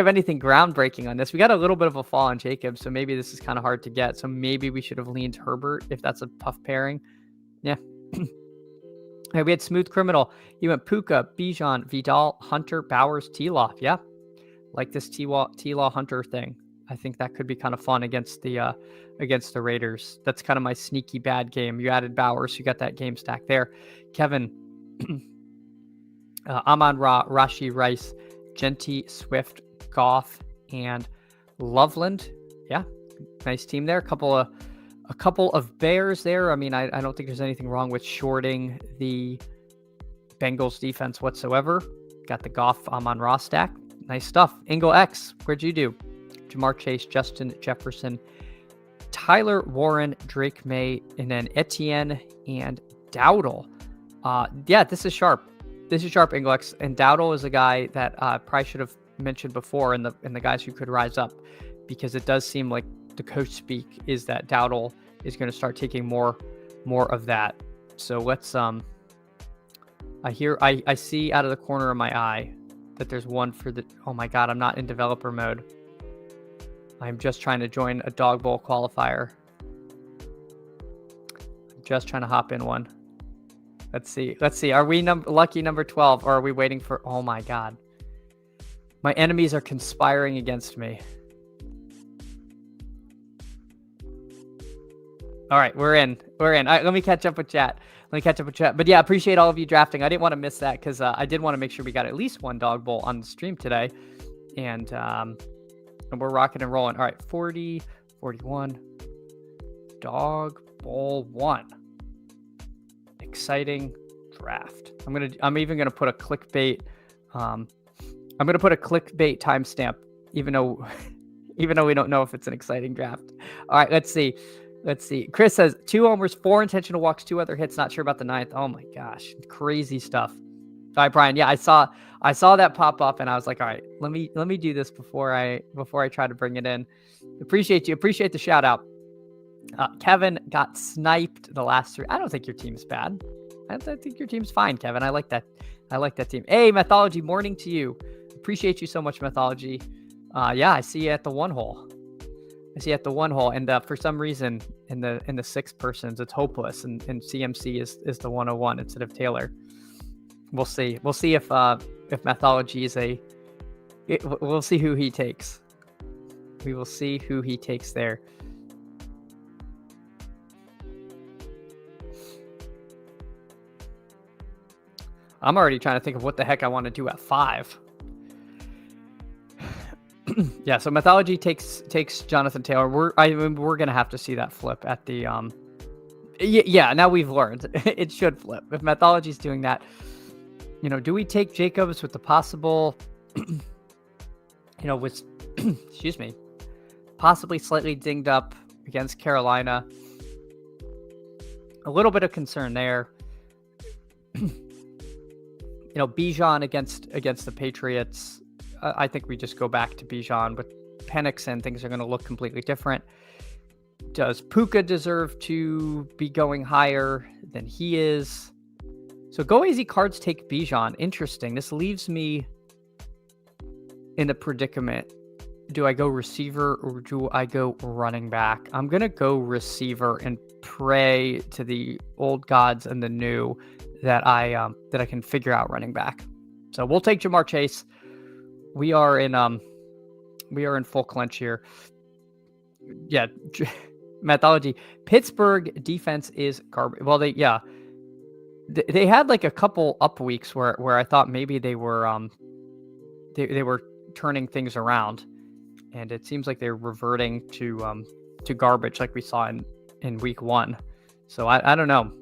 anything groundbreaking on this. We got a little bit of a fall on Jacobs, so maybe this is kind of hard to get. So maybe we should have leaned Herbert if that's a tough pairing. Yeah. Hey, we had Smooth Criminal. He went Puka, Bijan, Vidal, Hunter, Bowers, T-Law. Yeah, like this T-Law Hunter thing. I think that could be kind of fun against the Raiders. That's kind of my sneaky bad game. You added Bowers, you got that game stack there. Kevin, Amon-Ra, Rashi Rice, Genty, Swift, Goff, and Loveland. Yeah, nice team there. A couple of Bears there. I mean, I don't think there's anything wrong with shorting the Bengals defense whatsoever. Got the Goff Amon-Ra stack. Nice stuff. Ingle X, where'd you do? Jamar Chase, Justin Jefferson, Tyler Warren, Drake May, and then Etienne and Dowdle. Yeah, this is sharp. this is Sharp Inglex, and Dowdle is a guy that I probably should have mentioned before in the guys who could rise up, because it does seem like the coach speak is that Dowdle is going to start taking more of that. So let's I see out of the corner of my eye that there's one for the, oh my God, I'm not in developer mode. I'm just trying to join a Dog Bowl qualifier. I'm just trying to hop in one. Let's see. Are we lucky number 12, or are we waiting for, oh my God. My enemies are conspiring against me. All right, we're in. All right, let me catch up with chat. But yeah, appreciate all of you drafting. I didn't want to miss that because I did want to make sure we got at least one Dog Bowl on the stream today. And we're rocking and rolling. All right, 40, 41. Dog Bowl 1. Exciting draft. I'm even gonna put a clickbait. I'm gonna put a clickbait timestamp, even though we don't know if it's an exciting draft. All right, let's see. Chris says 2 homers, 4 intentional walks, 2 other hits. Not sure about the 9th. Oh my gosh, crazy stuff. All right, Brian. Yeah, I saw that pop up, and I was like, all right, let me do this before I try to bring it in. Appreciate you. Appreciate the shout out. Kevin got sniped the last 3. I don't think your team's bad. I think your team's fine, Kevin. I like that. I like that team. Hey, Mythology, morning to you. Appreciate you so much, Mythology. Yeah, I see you at the 1 hole. And for some reason, in the 6 persons, it's hopeless, and CMC is the 101 instead of Taylor. We'll see. We'll see if Mythology is we'll see who he takes. We will see who he takes there. I'm already trying to think of what the heck I want to do at 5. Yeah, so Mythology takes Jonathan Taylor. We're gonna have to see that flip at the yeah. Now we've learned it should flip if Mythology's doing that. Do we take Jacobs with the possible, with excuse me, possibly slightly dinged up against Carolina? A little bit of concern there. Bijan against the Patriots. I think we just go back to Bijan. With Penix, and things are going to look completely different. Does Puka deserve to be going higher than he is? So go easy cards, take Bijan. Interesting. This leaves me in the predicament. Do I go receiver or do I go running back? I'm going to go receiver and pray to the old gods and the new that I can figure out running back. So we'll take Jamar Chase. We are in full clinch here. Yeah, Mythology. Pittsburgh defense is garbage. Well, they had like a couple up weeks where I thought maybe they were they were turning things around, and it seems like they're reverting to garbage like we saw in week 1. So I don't know.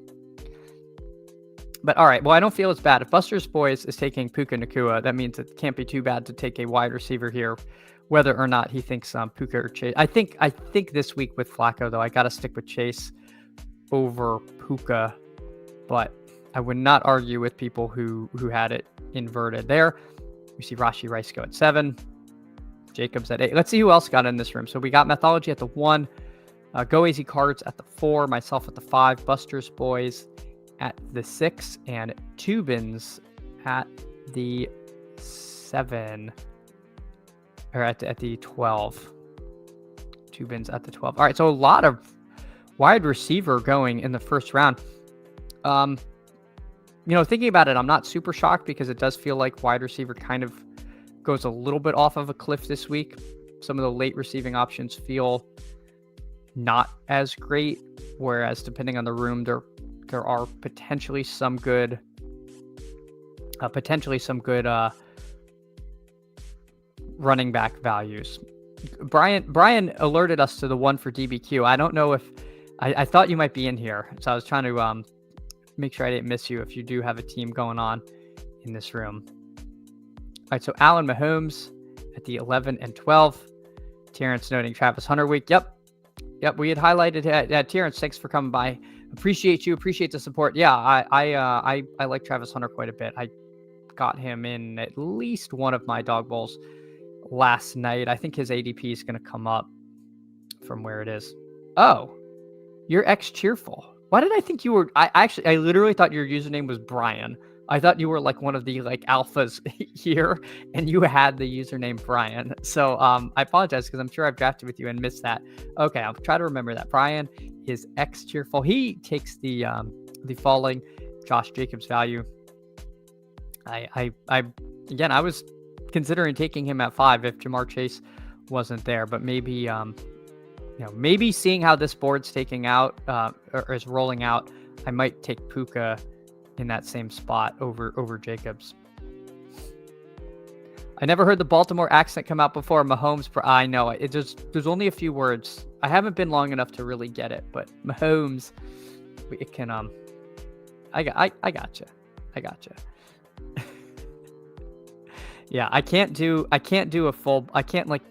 But all right, well, I don't feel it's bad. If Buster's Boys is taking Puka Nacua, that means it can't be too bad to take a wide receiver here, whether or not he thinks Puka or Chase. I think this week with Flacco, though, I got to stick with Chase over Puka, but I would not argue with people who had it inverted there. We see Rashee Rice go at 7, Jacobs at 8. Let's see who else got in this room. So we got Mythology at the 1, Go Easy Cards at the 4, myself at the 5, Buster's Boys at the 6, and Tubins at the 7, or at the 12. Tubins at the 12. All right, so a lot of wide receiver going in the first round. Thinking about it, I'm not super shocked because it does feel like wide receiver kind of goes a little bit off of a cliff this week. Some of the late receiving options feel not as great, whereas depending on the room, there are potentially some good running back values. Brian alerted us to the 1 for DBQ. I don't know if I thought you might be in here, so I was trying to make sure I didn't miss you if you do have a team going on in this room. All right, so Allen Mahomes at the 11 and 12. Terrence noting Travis Hunter week. Yep, we had highlighted Terrence. Thanks for coming by. Appreciate you. Appreciate the support. Yeah, I like Travis Hunter quite a bit. got him in at least one of my dog bowls last night. I think his ADP is going to come up from where it is. Oh, you're Cheerful. Why did I think you were? I literally thought your username was Brian. I thought you were like one of the like alphas here, and you had the username Brian. So I apologize because I'm sure I've drafted with you and missed that. Okay, I'll try to remember that. Brian is Cheerful. He takes the falling Josh Jacobs value. I was considering taking him at 5 if Jamar Chase wasn't there, but maybe maybe seeing how this board's taking out or is rolling out, I might take Puka in that same spot over Jacobs. I never heard the Baltimore accent come out before. Mahomes, I know it. There's only a few words. I haven't been long enough to really get it, but Mahomes, it can I gotcha. Yeah, I can't like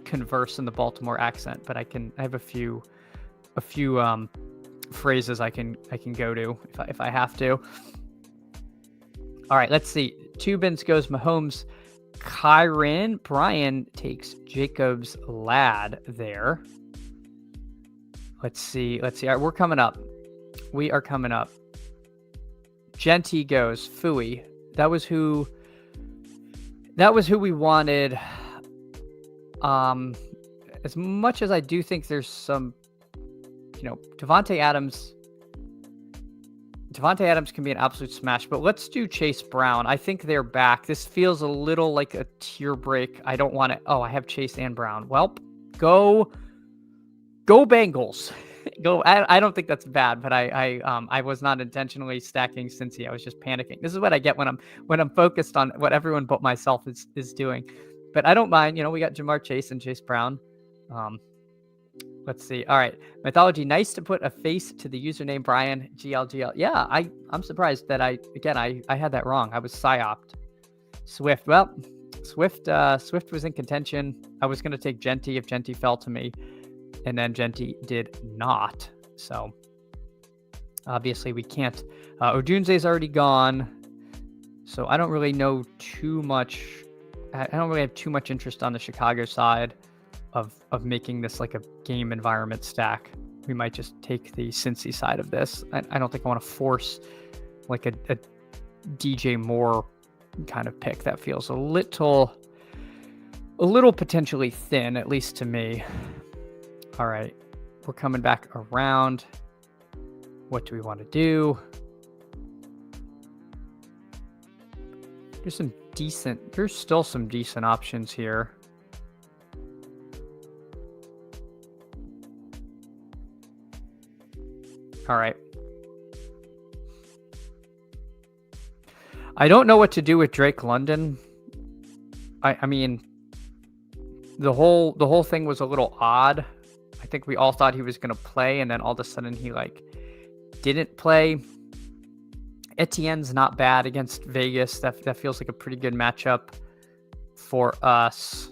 converse in the Baltimore accent, but I have a few phrases I can go to if I have to. All right, let's see. Tubins goes Mahomes, Kyren. Brian takes Jacobs Lad there. Let's see. All right, we're coming up. We are coming up. Genty goes Fooey. That was who we wanted. As much as I do think there's some, Devontae Adams can be an absolute smash, but let's do Chase Brown. I think they're back. This feels a little like a tier break. I don't want to. Oh, I have Chase and Brown. Well, go Bengals. Go. I don't think that's bad, but I was not intentionally stacking Cincy. I was just panicking. This is what I get when I'm focused on what everyone but myself is doing. But I don't mind. We got Jamar Chase and Chase Brown. Let's see. All right. Mythology. Nice to put a face to the username Brian GLGL. Yeah, I'm surprised that I had that wrong. I was psyoped. Swift. Well, Swift was in contention. I was going to take Genty if Genty fell to me, and then Genty did not. So obviously we can't. Odunze's already gone, so I don't really know too much. I don't really have too much interest on the Chicago side of making this like a game environment stack. We might just take the Cincy side of this. I don't think I want to force like a DJ Moore kind of pick. That feels a little potentially thin, at least to me. All right, we're coming back around. What do we want to do? There's still some decent options here. All right. I don't know what to do with Drake London. I mean, the whole thing was a little odd. I think we all thought he was going to play, and then all of a sudden he didn't play. Etienne's not bad against Vegas. That feels like a pretty good matchup for us.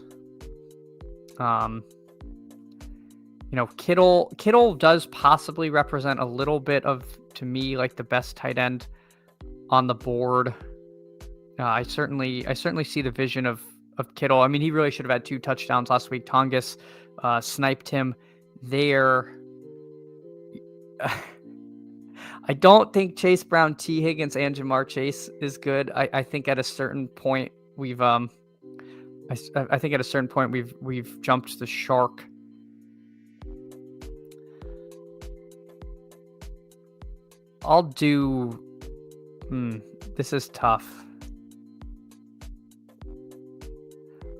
Kittle does possibly represent a little bit of, to me, like the best tight end on the board. I certainly see the vision of Kittle. I mean, he really should have had 2 touchdowns last week. Tongas sniped him there. I don't think Chase Brown, T. Higgins, and Jamar Chase is good. I think at a certain point we've jumped the shark. I'll do. This is tough.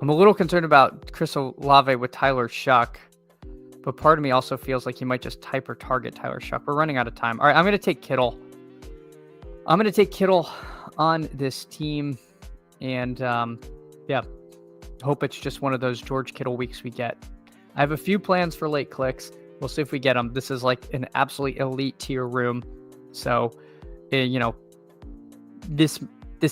I'm a little concerned about Chris Olave with Tyler Shuck, but part of me also feels like he might just hyper target Tyler Shuck. We're running out of time. All right, I'm going to take Kittle. On this team, and hope it's just one of those George Kittle weeks we get. I have a few plans for late clicks. We'll see if we get them. This is like an absolutely elite tier room, so this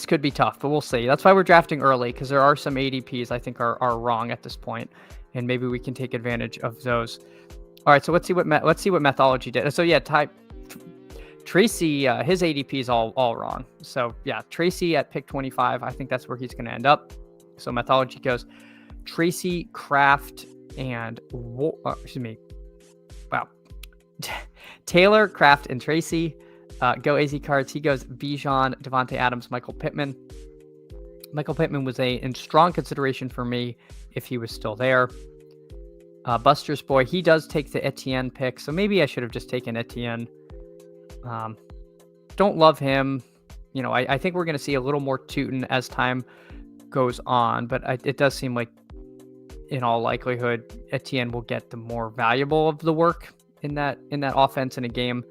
could be tough, but we'll see. That's why we're drafting early, because there are some ADPs I think are wrong at this point, and maybe we can take advantage of those. All right, so let's see what Methodology did. So yeah, Tracy, his ADP is all wrong. So yeah, Tracy at pick 25, I think that's where he's going to end up. So Mythology goes Tracy, Kraft, and Taylor, Kraft, and Tracy. Go AZ Cards. He goes Bijan, Devontae Adams, Michael Pittman. Michael Pittman was in strong consideration for me if he was still there. Buster's Boy, he does take the Etienne pick, so maybe I should have just taken Etienne. Don't love him. I think we're going to see a little more Tootin as time goes on, but it does seem like, in all likelihood, Etienne will get the more valuable of the work in that offense in a game.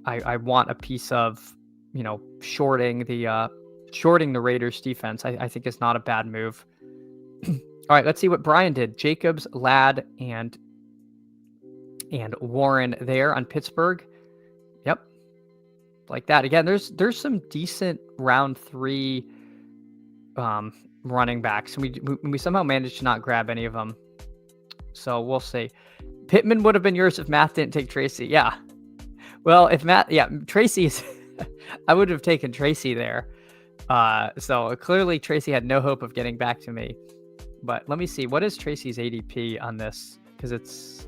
I want a piece of, shorting the Raiders defense. I think it's not a bad move. All right, let's see what Brian did. Jacobs, Ladd, and Warren there on Pittsburgh. Yep. Like that. Again, there's some decent round 3 running backs. We somehow managed to not grab any of them. So we'll see. Pittman would have been yours if Matt didn't take Tracy. Yeah. Well, if Tracy's, I would have taken Tracy there. So clearly Tracy had no hope of getting back to me. But let me see. What is Tracy's ADP on this? Because it's,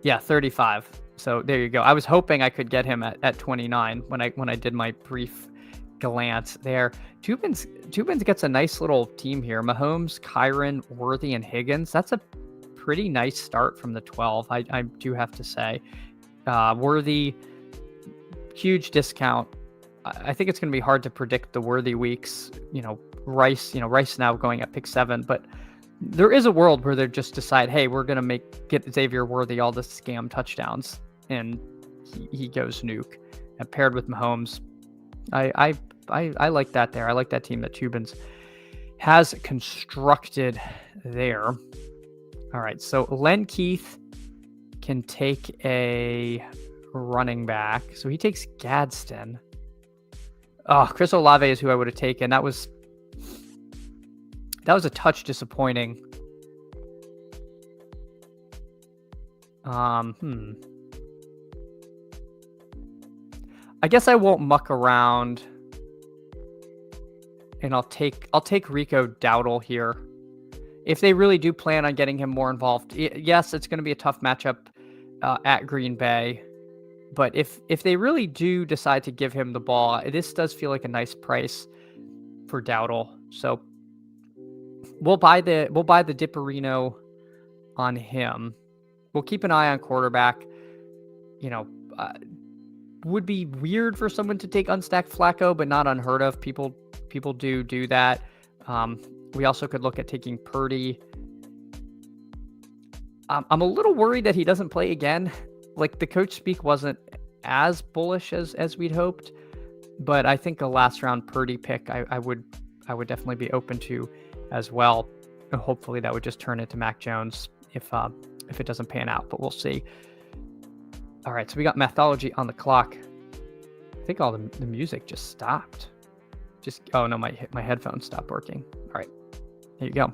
35. So there you go. I was hoping I could get him at 29 when I did my brief glance there. Tubins gets a nice little team here. Mahomes, Kyron, Worthy, and Higgins. That's a pretty nice start from the 12. I do have to say. Worthy, huge discount. I think it's going to be hard to predict the Worthy weeks. Rice now going at pick 7, but there is a world where they just decide, hey, we're going to get Xavier Worthy all the scam touchdowns, and he goes nuke. And paired with Mahomes, I like that there. I like that team that Tubins has constructed there. All right, so Len Keith can take a running back. So he takes Gadsden. Oh, Chris Olave is who I would have taken. That was a touch disappointing. I guess I won't muck around, and I'll take Rico Dowdle here. If they really do plan on getting him more involved, yes, it's going to be a tough matchup at Green Bay. But if they really do decide to give him the ball, this does feel like a nice price for Dowdle. So we'll buy the Dipperino on him. We'll keep an eye on quarterback. Would be weird for someone to take unstacked Flacco, but not unheard of. People do that. We also could look at taking Purdy. I'm a little worried that he doesn't play again. Like, the coach speak wasn't as bullish as we'd hoped, but I think a last round Purdy pick I would definitely be open to as well. And hopefully that would just turn into Mac Jones if it doesn't pan out, but we'll see. All right, so we got Mathology on the clock. I think all the music just stopped. Oh no, my headphones stopped working. All right, there you go.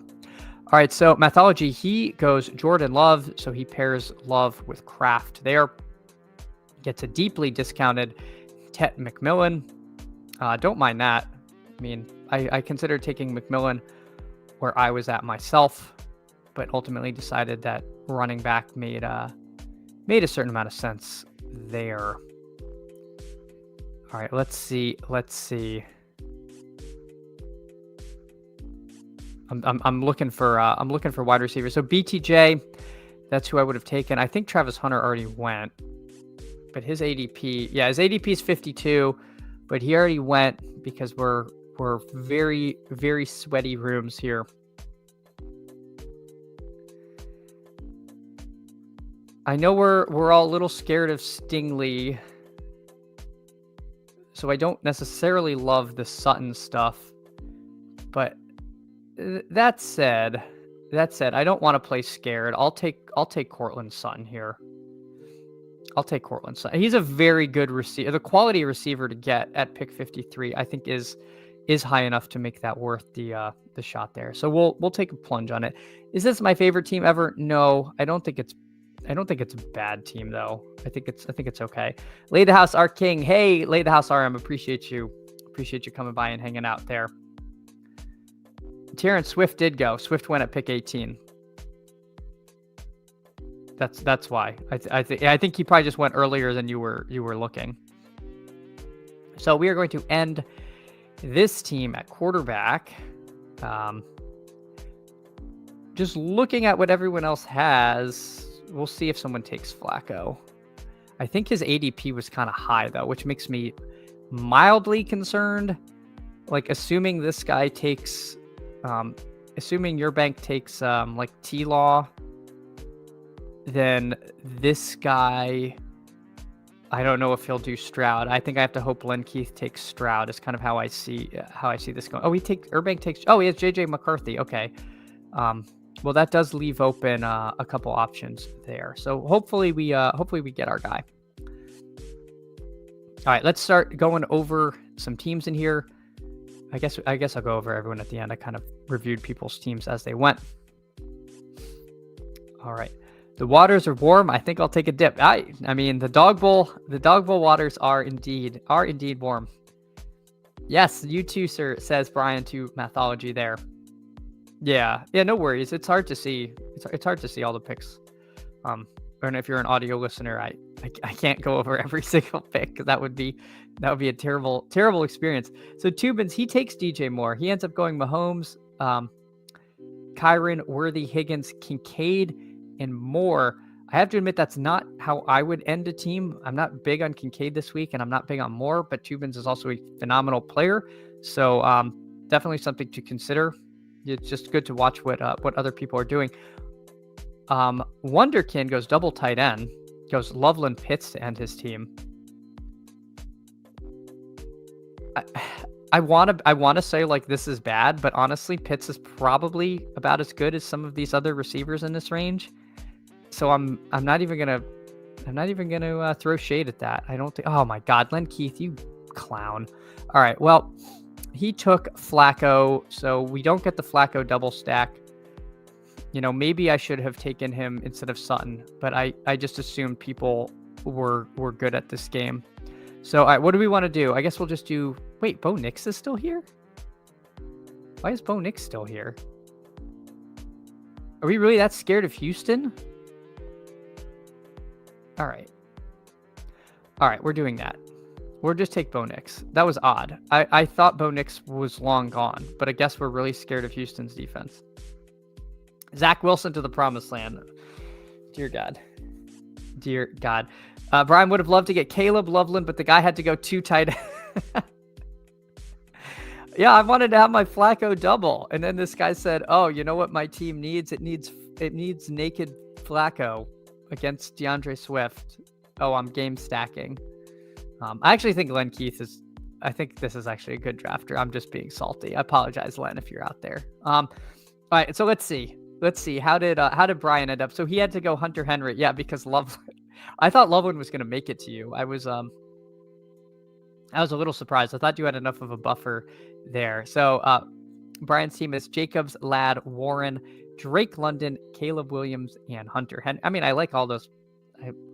All right, so Mathology, he goes Jordan Love, so he pairs Love with Kraft there. Gets a deeply discounted Tet McMillan. Don't mind that. I mean, I considered taking McMillan where I was at myself, but ultimately decided that running back made a certain amount of sense there. All right, let's see. I'm looking for wide receivers. So BTJ, that's who I would have taken. I think Travis Hunter already went, but his ADP is 52, but he already went because we're very, very sweaty rooms here. I know we're all a little scared of Stingley, so I don't necessarily love the Sutton stuff, but that said, I don't want to play scared. I'll take Cortland Sutton here. I'll take Cortland Sutton. He's a very good receiver. The quality receiver to get at pick 53, I think, is high enough to make that worth the shot there. So we'll take a plunge on it. Is this my favorite team ever? No, I don't think it's I don't think it's a bad team though. I think it's okay. Lay the House, our king. Hey, Lay the House, RM. Appreciate you coming by and hanging out there. Terrence Swift did go. Swift went at pick 18. That's why. I think he probably just went earlier than you were looking. So we are going to end this team at quarterback. Just looking at what everyone else has, we'll see if someone takes Flacco. I think his ADP was kind of high though, which makes me mildly concerned. Like assuming this guy takes, assuming your bank takes like T-Law, then this guy, I don't know if he'll do Stroud. I think I have to hope Len Keith takes Stroud. Is kind of how I see this going. Oh, Urbank takes. Oh, he has JJ McCarthy. Okay. Well, that does leave open a couple options there. So hopefully we get our guy. All right, let's start going over some teams in here. I guess I'll go over everyone at the end. I kind of reviewed people's teams as they went. All right. The waters are warm. I think I'll take a dip. I mean, the Dawg Bowl waters are indeed warm. Yes, you too, sir, says Brian to Mathology there. Yeah, no worries. It's hard to see. It's hard to see all the picks. And if you're an audio listener, I can't go over every single pick because that would be a terrible experience. So Tubins, he takes DJ Moore. He ends up going Mahomes, Kyron, Worthy, Higgins, Kincaid, and Moore. I have to admit that's not how I would end a team. I'm not big on Kincaid this week, and I'm not big on Moore, but Tubins is also a phenomenal player. So definitely something to consider. It's just good to watch what other people are doing. Wonderkin goes double tight end. Goes Loveland Pitts to end his team. I want to say like this is bad, but honestly, Pitts is probably about as good as some of these other receivers in this range. So I'm not even gonna throw shade at that. I don't think. Oh my God, Len Keith, you clown. All right, well, he took Flacco, so we don't get the Flacco double stack. You know, maybe I should have taken him instead of Sutton, but I just assumed people were good at this game. So, all right, what do we want to do? I guess we'll just do. Wait, Bo Nix is still here? Why is Bo Nix still here? Are we really that scared of Houston? All right, we're doing that. We'll just take Bo Nix. That was odd. I thought Bo Nix was long gone, but I guess we're really scared of Houston's defense. Zach Wilson to the promised land. Dear God. Brian would have loved to get Caleb Loveland, but the guy had to go too tight. Yeah, I wanted to have my Flacco double. And then this guy said, oh, you know what my team needs? It needs naked Flacco against DeAndre Swift. Oh, I'm game stacking. I actually think Len Keith I think this is actually a good drafter. I'm just being salty. I apologize, Len, if you're out there. All right, so let's see. How did Brian end up? So he had to go Hunter Henry. Yeah, because Loveland. I thought Loveland was going to make it to you. I was a little surprised. I thought you had enough of a buffer there. So Brian's team is Jacobs, Ladd, Warren, Drake London, Caleb Williams, and Hunter Henry. I mean, I like all those.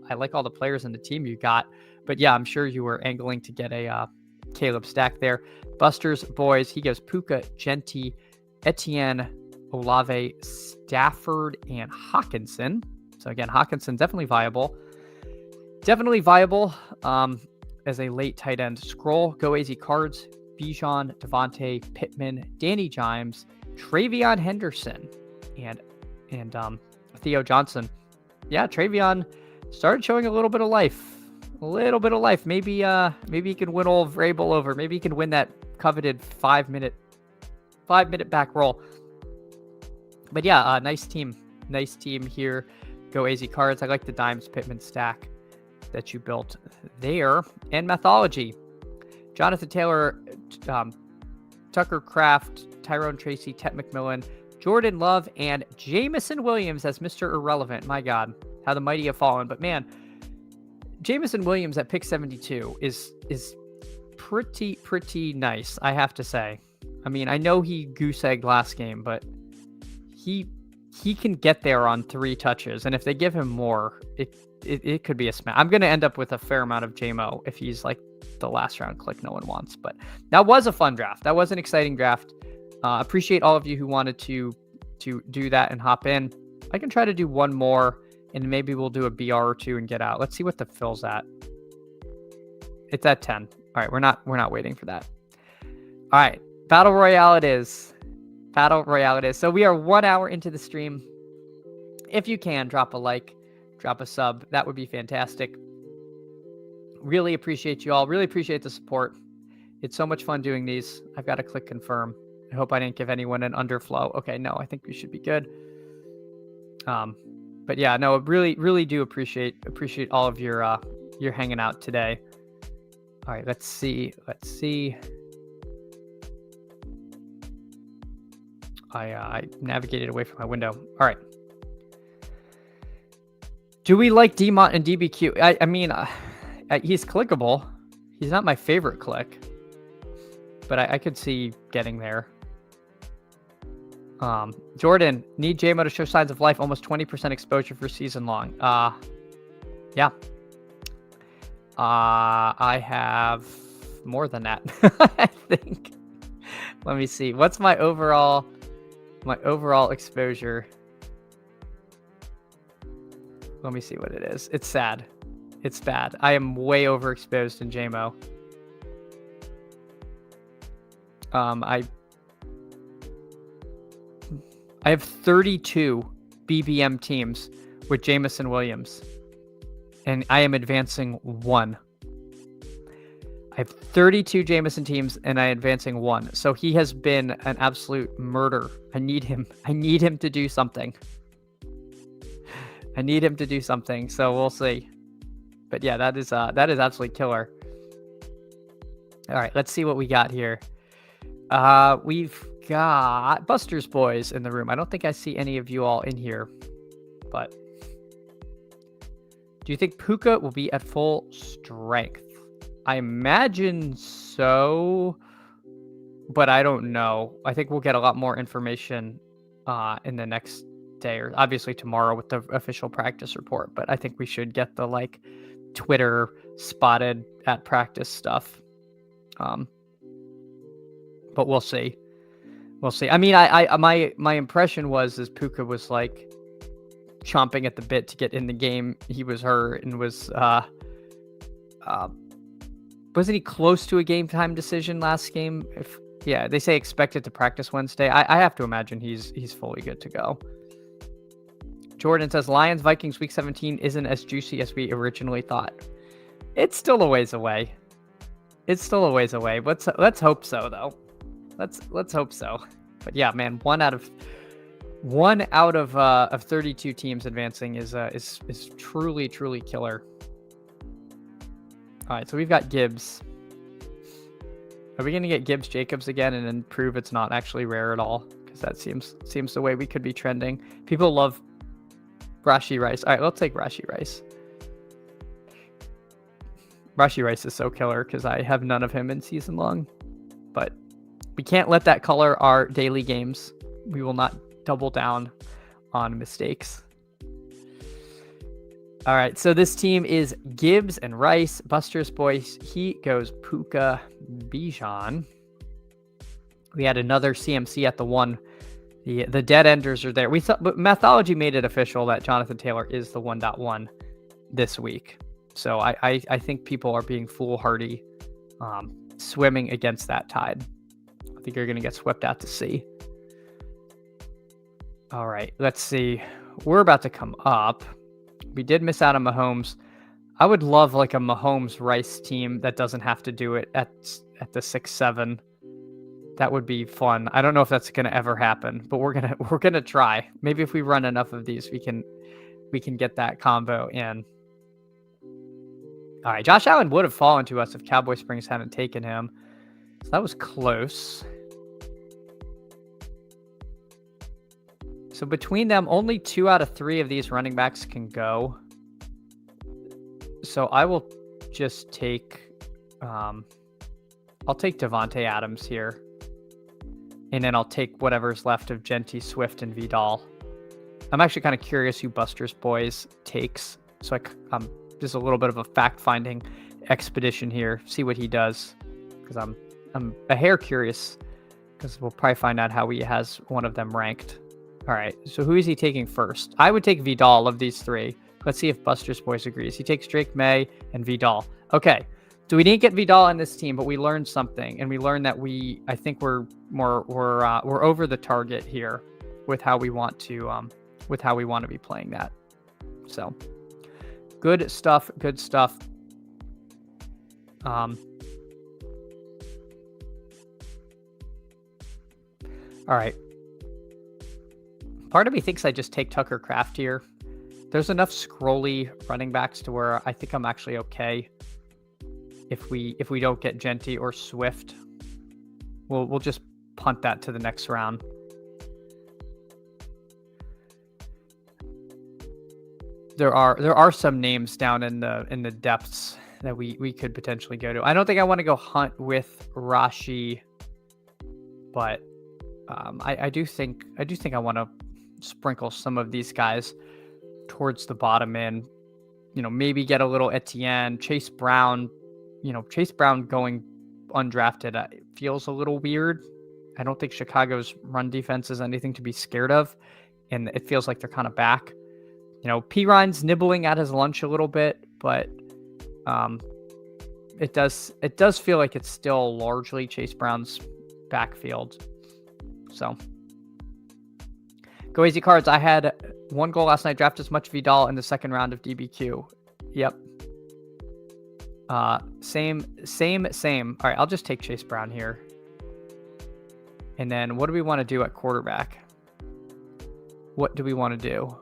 I like all the players in the team you got. But yeah, I'm sure you were angling to get a Caleb stack there. Buster's boys, he goes Puka, Genti, Etienne, Olave, Stafford, and Hawkinson. So again, Hawkinson definitely viable. As a late tight end. Scroll, Go AZ Cards, Bijan, Devontae, Pittman, Danny Jimes, Travion Henderson, and Theo Johnson. Yeah, Travion started showing a little bit of life. Maybe he can win old Vrabel over. Maybe he can win that coveted 5 minute back roll. But yeah, nice team here. Go AZ Cards. I like the Dimes Pittman stack that you built there. And Mathology, Jonathan Taylor, Tucker Kraft, Tyrone Tracy, Tet McMillan, Jordan Love, and Jamison Williams as Mr. Irrelevant. My God, how the mighty have fallen. But man, Jamison Williams at pick 72 is pretty nice, I have to say. I mean, I know he goose egged last game, but he he can get there on 3 touches, and if they give him more, it could be a smash. I'm going to end up with a fair amount of JMO if he's like the last round click no one wants. But that was a fun draft. That was an exciting draft. Appreciate all of you who wanted to do that and hop in. I can try to do one more, and maybe we'll do a BR or 2 and get out. Let's see what the fill's at. It's at 10. All right, we're not waiting for that. All right, Battle Royale it is. Battle Royale it is. So we are 1 hour into the stream. If you can, drop a like, drop a sub. That would be fantastic. Really appreciate you all. Really appreciate the support. It's so much fun doing these. I've got to click confirm. I hope I didn't give anyone an underflow. Okay, no, I think we should be good. But yeah, no, really do appreciate all of your hanging out today. All right, let's see. I navigated away from my window. All right. Do we like DMont and DBQ? I mean, he's clickable. He's not my favorite click, but I could see getting there. Jordan, need JMO to show signs of life. Almost 20% exposure for season long. Yeah. I have more than that. I think. Let me see. What's my overall exposure? Let me see what it is. It's sad. It's bad. I am way overexposed in JMO. I have 32 BBM teams with Jamison Williams, and I am advancing 1. I have 32 Jamison teams, and I'm advancing 1. So he has been an absolute murder. I need him to do something. So we'll see. But yeah, that is absolutely killer. All right, let's see what we got here. We've got Buster's Boys in the room. I don't think I see any of you all in here, but do you think Puka will be at full strength? I imagine so, but I don't know. I think we'll get a lot more information in the next day, or obviously tomorrow with the official practice report, but I think we should get the like Twitter spotted at practice stuff. But we'll see. I mean, my impression was Puka was like chomping at the bit to get in the game. He was hurt and was wasn't he close to a game time decision last game? Yeah, they say expected to practice Wednesday. I have to imagine he's fully good to go. Jordan says Lions Vikings week 17 isn't as juicy as we originally thought. It's still a ways away. Let's hope so though. Let's hope so. But yeah, man, one out of 32 teams advancing is truly killer. All right, so we've got Gibbs. Are we gonna get Gibbs Jacobs again and then prove it's not actually rare at all? Because that seems the way we could be trending. People love Rashi Rice. All right, let's take Rashi Rice. Rashi Rice is so killer because I have none of him in season long, but we can't let that color our daily games. We will not double down on mistakes. All right, so this team is Gibbs and Rice. Buster's Boys, he goes Puka Bijan. We had another CMC at the 1. The dead enders are there. We thought, but Mathology made it official that Jonathan Taylor is the 1.1 this week. So I think people are being foolhardy, swimming against that tide. I think you're going to get swept out to sea. All right, let's see. We're about to come up. We did miss out on Mahomes. I would love like a Mahomes Rice team that doesn't have to do it at the 6-7. That would be fun. I don't know if that's going to ever happen, but we're gonna try. Maybe if we run enough of these, we can get that combo in. All right, Josh Allen would have fallen to us if Cowboy Springs hadn't taken him. So that was close. So between them, only 2 out of 3 of these running backs can go. So I will just take, I'll take Devontae Adams here. And then I'll take whatever's left of Genti, Swift, and Vidal. I'm actually kind of curious who Buster's Boys takes. So just a little bit of a fact-finding expedition here. See what he does, because I'm a hair curious, because we'll probably find out how he has one of them ranked. All right, so who is he taking first? I would take Vidal of these three. Let's see if Buster's Boys agrees. He takes Drake May and Vidal. Okay, so we didn't get Vidal on this team, but we learned something, and we learned that I think we're over the target here with how we want to be playing that. So good stuff. Good stuff. All right. Part of me thinks I just take Tucker Kraft here. There's enough scrolly running backs to where I think I'm actually okay. If we don't get Genty or Swift, we'll just punt that to the next round. There are some names down in the depths that we could potentially go to. I don't think I want to go hunt with Rashi, but I do think I want to sprinkle some of these guys towards the bottom end. Maybe get a little Etienne, Chase Brown. Chase Brown going undrafted feels a little weird. I don't think Chicago's run defense is anything to be scared of, and it feels like they're kind of back. P. nibbling at his lunch a little bit, but it does feel like it's still largely Chase Brown's backfield. So go easy cards. I had one goal last night. Draft as much Vidal in the second round of DBQ. Yep. Same. All right, I'll just take Chase Brown here. And then what do we want to do at quarterback? What do we want to do?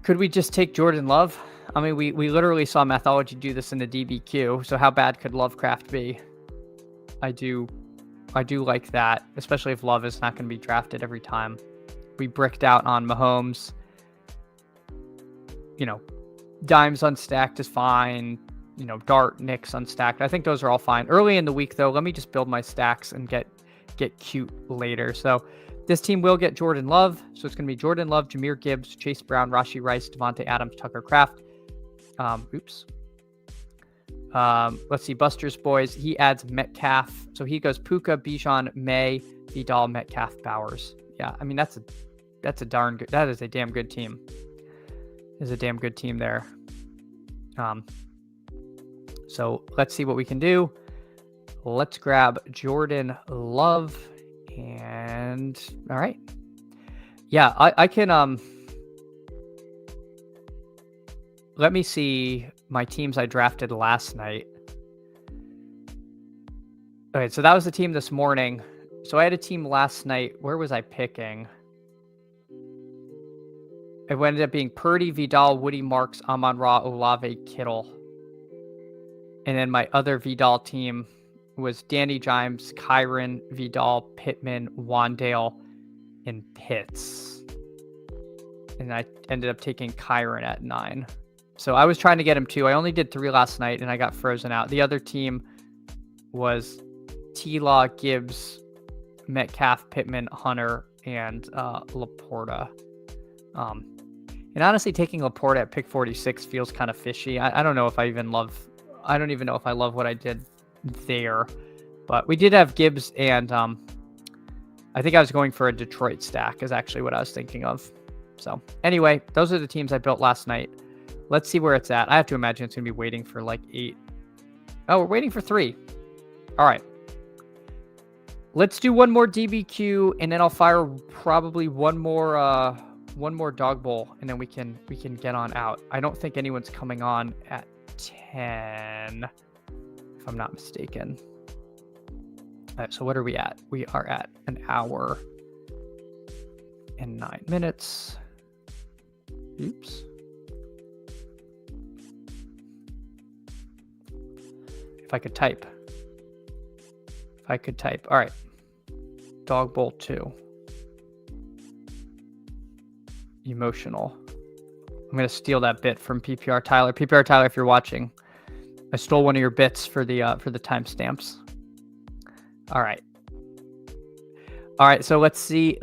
Could we just take Jordan Love? I mean, we literally saw Mathology do this in the DBQ, so how bad could Lovecraft be? I do like that, especially if Love is not going to be drafted every time. We bricked out on Mahomes. Dimes unstacked is fine. Dart, Knicks unstacked. I think those are all fine. Early in the week, though, let me just build my stacks and get cute later. So this team will get Jordan Love. So it's going to be Jordan Love, Jahmyr Gibbs, Chase Brown, Rashee Rice, Devontae Adams, Tucker Kraft. Let's see, Buster's Boys. He adds Metcalf. So he goes Puka, Bijan, May, Vidal, Metcalf, Bowers. Yeah, I mean, that is a damn good team. Is a damn good team there. So let's see what we can do. Let's grab Jordan Love. And all right. Yeah, I can let me see my teams I drafted last night. Okay, so that was the team this morning. So I had a team last night. Where was I picking? It ended up being Purdy, Vidal, Woody, Marks, Amon-Ra, Olave, Kittle. And then my other Vidal team was Danny Jimes, Kyron, Vidal, Pittman, Wandale, and Pitts. And I ended up taking Kyron at 9. So I was trying to get him 2. I only did 3 last night, and I got frozen out. The other team was T-Law, Gibbs, Metcalf, Pittman, Hunter, and Laporta. And honestly, taking Laporta at pick 46 feels kind of fishy. I don't know if I even know if I love what I did there. But we did have Gibbs, and I think I was going for a Detroit stack is actually what I was thinking of. So anyway, those are the teams I built last night. Let's see where it's at. I have to imagine it's going to be waiting for like 8. Oh, we're waiting for 3. All right. Let's do one more DBQ, and then I'll fire probably one more dog bowl, and then we can get on out. I don't think anyone's coming on at 10, if I'm not mistaken. All right, so what are we at? We are at 1 hour and 9 minutes. Oops. If I could type. All right. Dog bowl 2. Emotional. I'm going to steal that bit from PPR Tyler. PPR Tyler, if you're watching, I stole one of your bits for the timestamps. All right. So let's see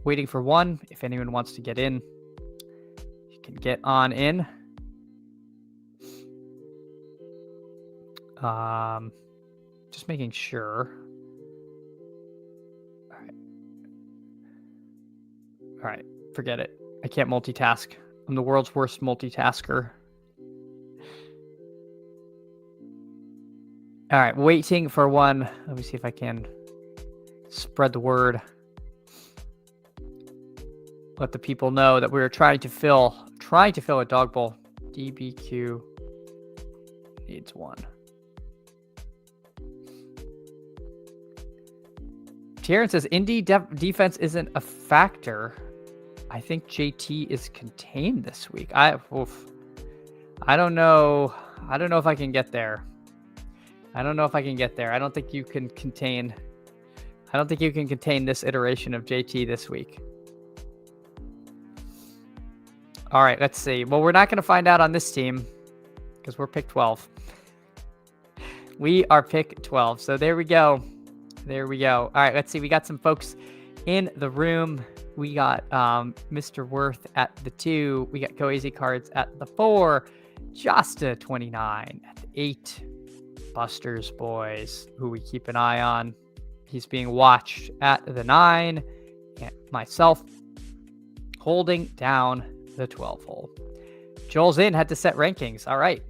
waiting for one. If anyone wants to get in, you can get on in. Just making sure. All right, forget it. I can't multitask. I'm the world's worst multitasker. All right, waiting for one. Let me see if I can spread the word. Let the people know that we're trying to fill a dog bowl. DBQ needs one. Tieran says Indy defense isn't a factor. I think JT is contained this week. I don't know. I don't know if I can get there. I don't think you can contain. I don't think you can contain this iteration of JT this week. All right, let's see. Well, we're not going to find out on this team because we're pick 12. We are pick 12. So there we go. All right, let's see. We got some folks in the room. We got Mr. Worth at the 2. We got Go Easy Cards at the 4. Josta 29 at the 8. Buster's Boys, who we keep an eye on. He's being watched at the 9. And myself holding down the 12 hole. Joel's in, had to set rankings. All right.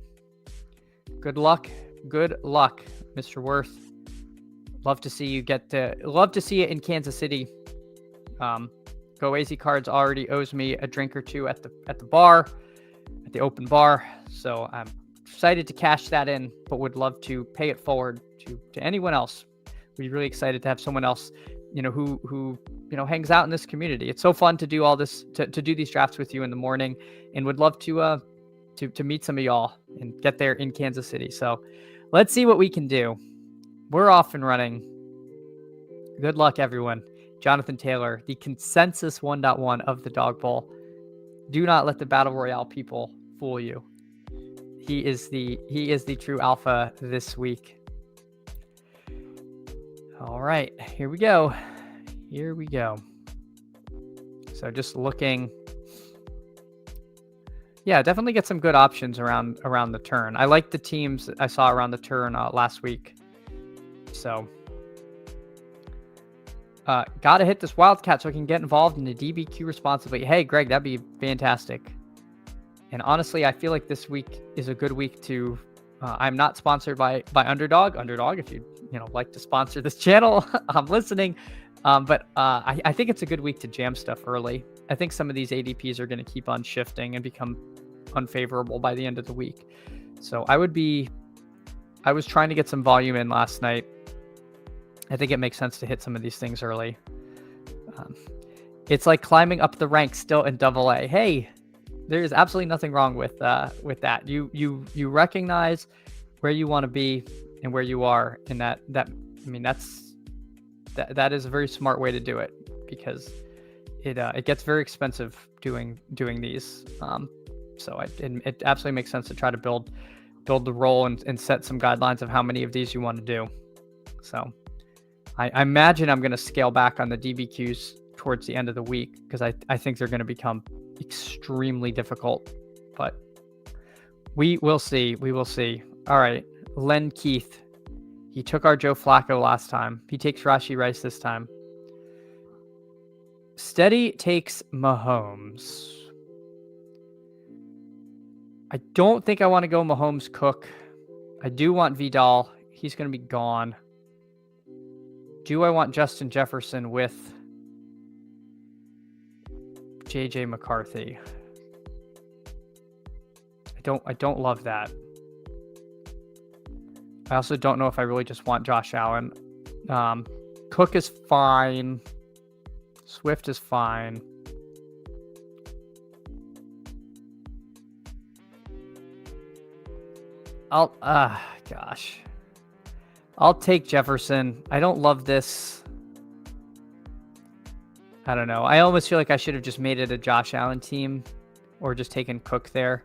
Good luck, Mr. Worth. Love to see you love to see it in Kansas City. Go Easy Cards already owes me a drink or two at the bar, at the open bar. So I'm excited to cash that in, but would love to pay it forward to anyone else. We'd be really excited to have someone else, who hangs out in this community. It's so fun to do all this, to do these drafts with you in the morning, and would love to meet some of y'all and get there in Kansas City. So let's see what we can do. We're off and running. Good luck, everyone. Jonathan Taylor, the consensus 1.1 of the Dog Bowl. Do not let the Battle Royale people fool you. He is the true alpha this week. All right, here we go. So just looking. Yeah, definitely get some good options around the turn. I like the teams I saw around the turn last week. So, gotta hit this Wildcat so I can get involved in the DBQ responsibly. Hey, Greg, that'd be fantastic. And honestly, I feel like this week is a good week to. I'm not sponsored by Underdog. Underdog, if you like to sponsor this channel, I'm listening. But I think it's a good week to jam stuff early. I think some of these ADPs are going to keep on shifting and become unfavorable by the end of the week. So I was trying to get some volume in last night. I think it makes sense to hit some of these things early. It's like climbing up the ranks still in AA. Hey, there's absolutely nothing wrong with that. You recognize where you want to be and where you are, and that is a very smart way to do it, because it gets very expensive doing these. So it absolutely makes sense to try to build the role and set some guidelines of how many of these you want to do. So I imagine I'm going to scale back on the DBQs towards the end of the week, because I think they're going to become extremely difficult, but we will see. All right, Len Keith. He took our Joe Flacco last time. He takes Rashee Rice this time. Steady takes Mahomes. I don't think I want to go Mahomes Cook. I do want Vidal. He's going to be gone. Do I want Justin Jefferson with JJ McCarthy? I don't love that. I also don't know if I really just want Josh Allen. Cook is fine. Swift is fine. I'll take Jefferson. I don't love this. I don't know. I almost feel like I should have just made it a Josh Allen team, or just taken Cook there.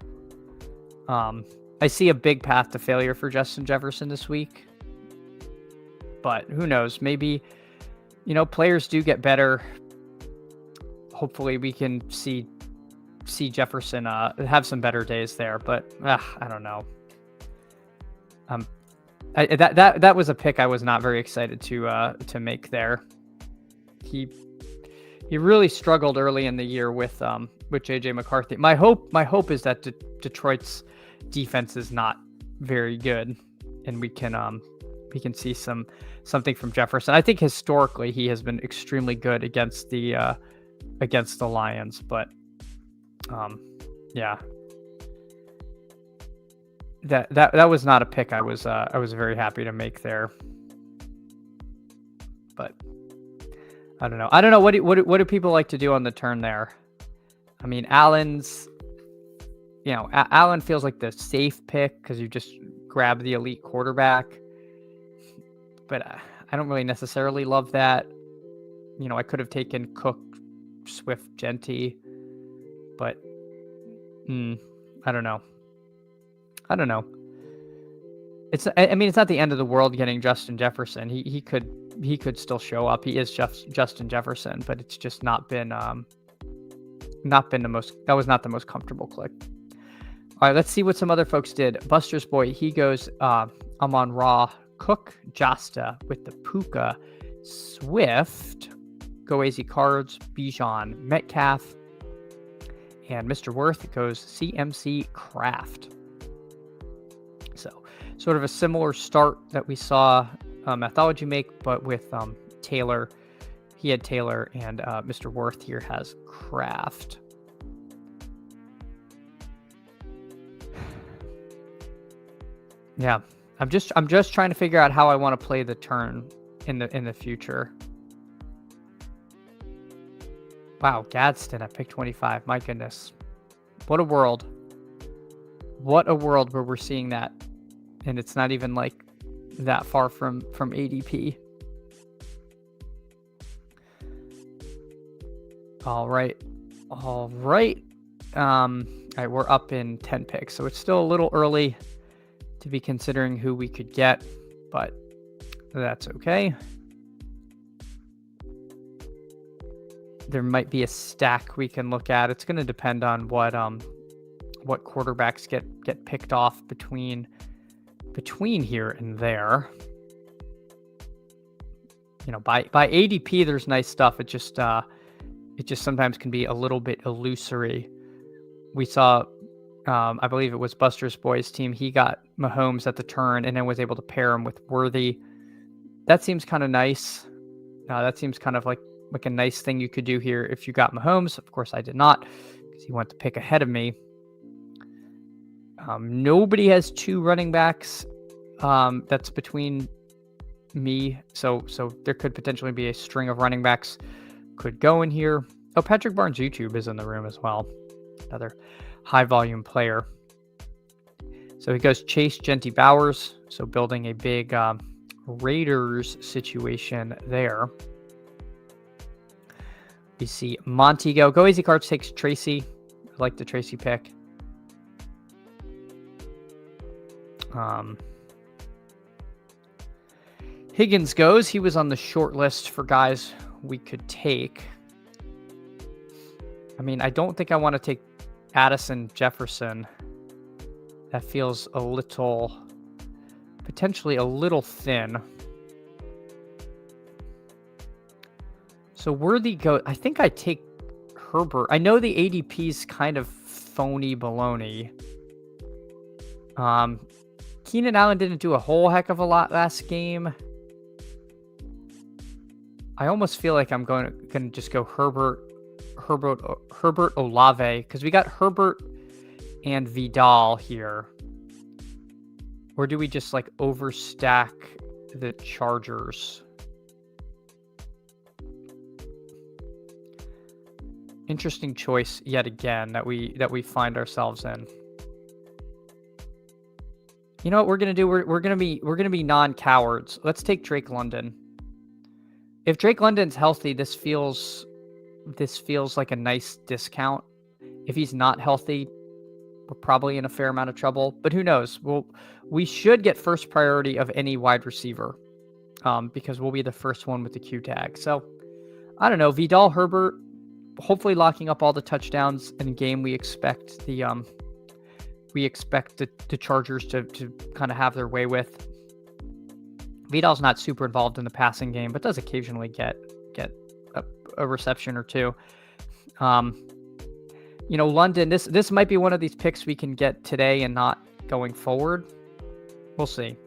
I see a big path to failure for Justin Jefferson this week, but who knows? Maybe, players do get better hopefully we can see Jefferson have some better days there. But I don't know. That was a pick I was not very excited to make there. He really struggled early in the year with JJ McCarthy. My hope is that Detroit's defense is not very good, and we can see something from Jefferson. I think historically he has been extremely good against the Lions, but yeah. That was not a pick I was very happy to make there. But I don't know. What do people like to do on the turn there? I mean, Allen feels like the safe pick because you just grab the elite quarterback. But I don't really necessarily love that. I could have taken Cook, Swift, Genty, but I don't know. It's not the end of the world getting Justin Jefferson. He could still show up. He is Justin Jefferson, but it's just not been the most comfortable click. All right, let's see what some other folks did. Buster's Boy, he goes, I'm on Raw, Cook, Jasta with the Puka, Swift, Go Easy Cards, Bijan, Metcalf, and Mr. Worth goes CMC Kraft. So sort of a similar start that we saw Mathology make, but with Taylor. He had Taylor, and Mr. Worth here has Kraft. Yeah, I'm just trying to figure out how I want to play the turn in the future. Wow, Gadsden at pick 25. My goodness, what a world! What a world where we're seeing that, and it's not even like that far from ADP. All right. All right, we're up in 10 picks, so it's still a little early to be considering who we could get, but that's okay. There might be a stack we can look at. It's going to depend on what quarterbacks get picked off between here and there. By ADP, there's nice stuff. It just sometimes can be a little bit illusory. We saw, I believe it was Buster's Boys team. He got Mahomes at the turn and then was able to pair him with Worthy. That seems kind of nice. That seems kind of like a nice thing you could do here if you got Mahomes. Of course, I did not because he went to pick ahead of me. Nobody has two running backs. That's between me. So there could potentially be a string of running backs could go in here. Oh, Patrick Barnes YouTube is in the room as well. Another high volume player. So he goes Chase, Genty, Bowers. So building a big Raiders situation there. We see Monty go easy cards, takes Tracy. I like the Tracy pick. Higgins goes. He was on the short list for guys we could take. I mean, I don't think I want to take Addison Jefferson. That feels potentially a little thin. So Worthy go. I think I take Herbert. I know the ADP's kind of phony baloney. Keenan Allen didn't do a whole heck of a lot last game. I almost feel like I'm going to just go Herbert Olave, because we got Herbert and Vidal here. Or do we just like overstack the Chargers? Interesting choice yet again that we find ourselves in. You know what we're gonna do? We're gonna be non-cowards. Let's take Drake London. If Drake London's healthy, this feels like a nice discount. If he's not healthy, we're probably in a fair amount of trouble. But who knows? We should get first priority of any wide receiver, because we'll be the first one with the Q tag. So I don't know. Vidal, Herbert, hopefully locking up all the touchdowns in a game. We expect the Chargers to kind of have their way with. Vidal's not super involved in the passing game, but does occasionally get a reception or two. London, this might be one of these picks we can get today and not going forward. We'll see.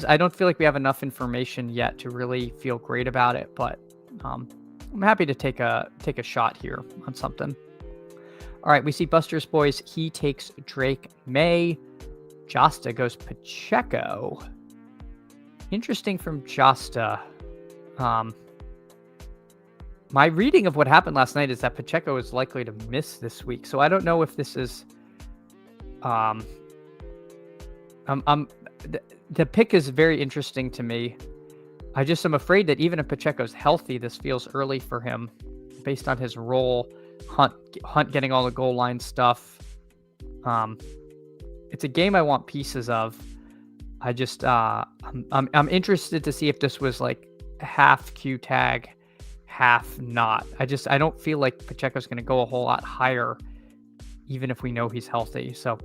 I don't feel like we have enough information yet to really feel great about it, but I'm happy to take a shot here on something. All right, we see Buster's Boys. He takes Drake May. Josta goes Pacheco. Interesting from Josta. My reading of what happened last night is that Pacheco is likely to miss this week. So I don't know if this is... The pick is very interesting to me. I just am afraid that even if Pacheco's healthy, this feels early for him based on his role. Hunt getting all the goal line stuff. It's a game I want pieces of. I just I'm interested to see if this was like half Q tag, half not. I don't feel like Pacheco's going to go a whole lot higher, even if we know he's healthy. So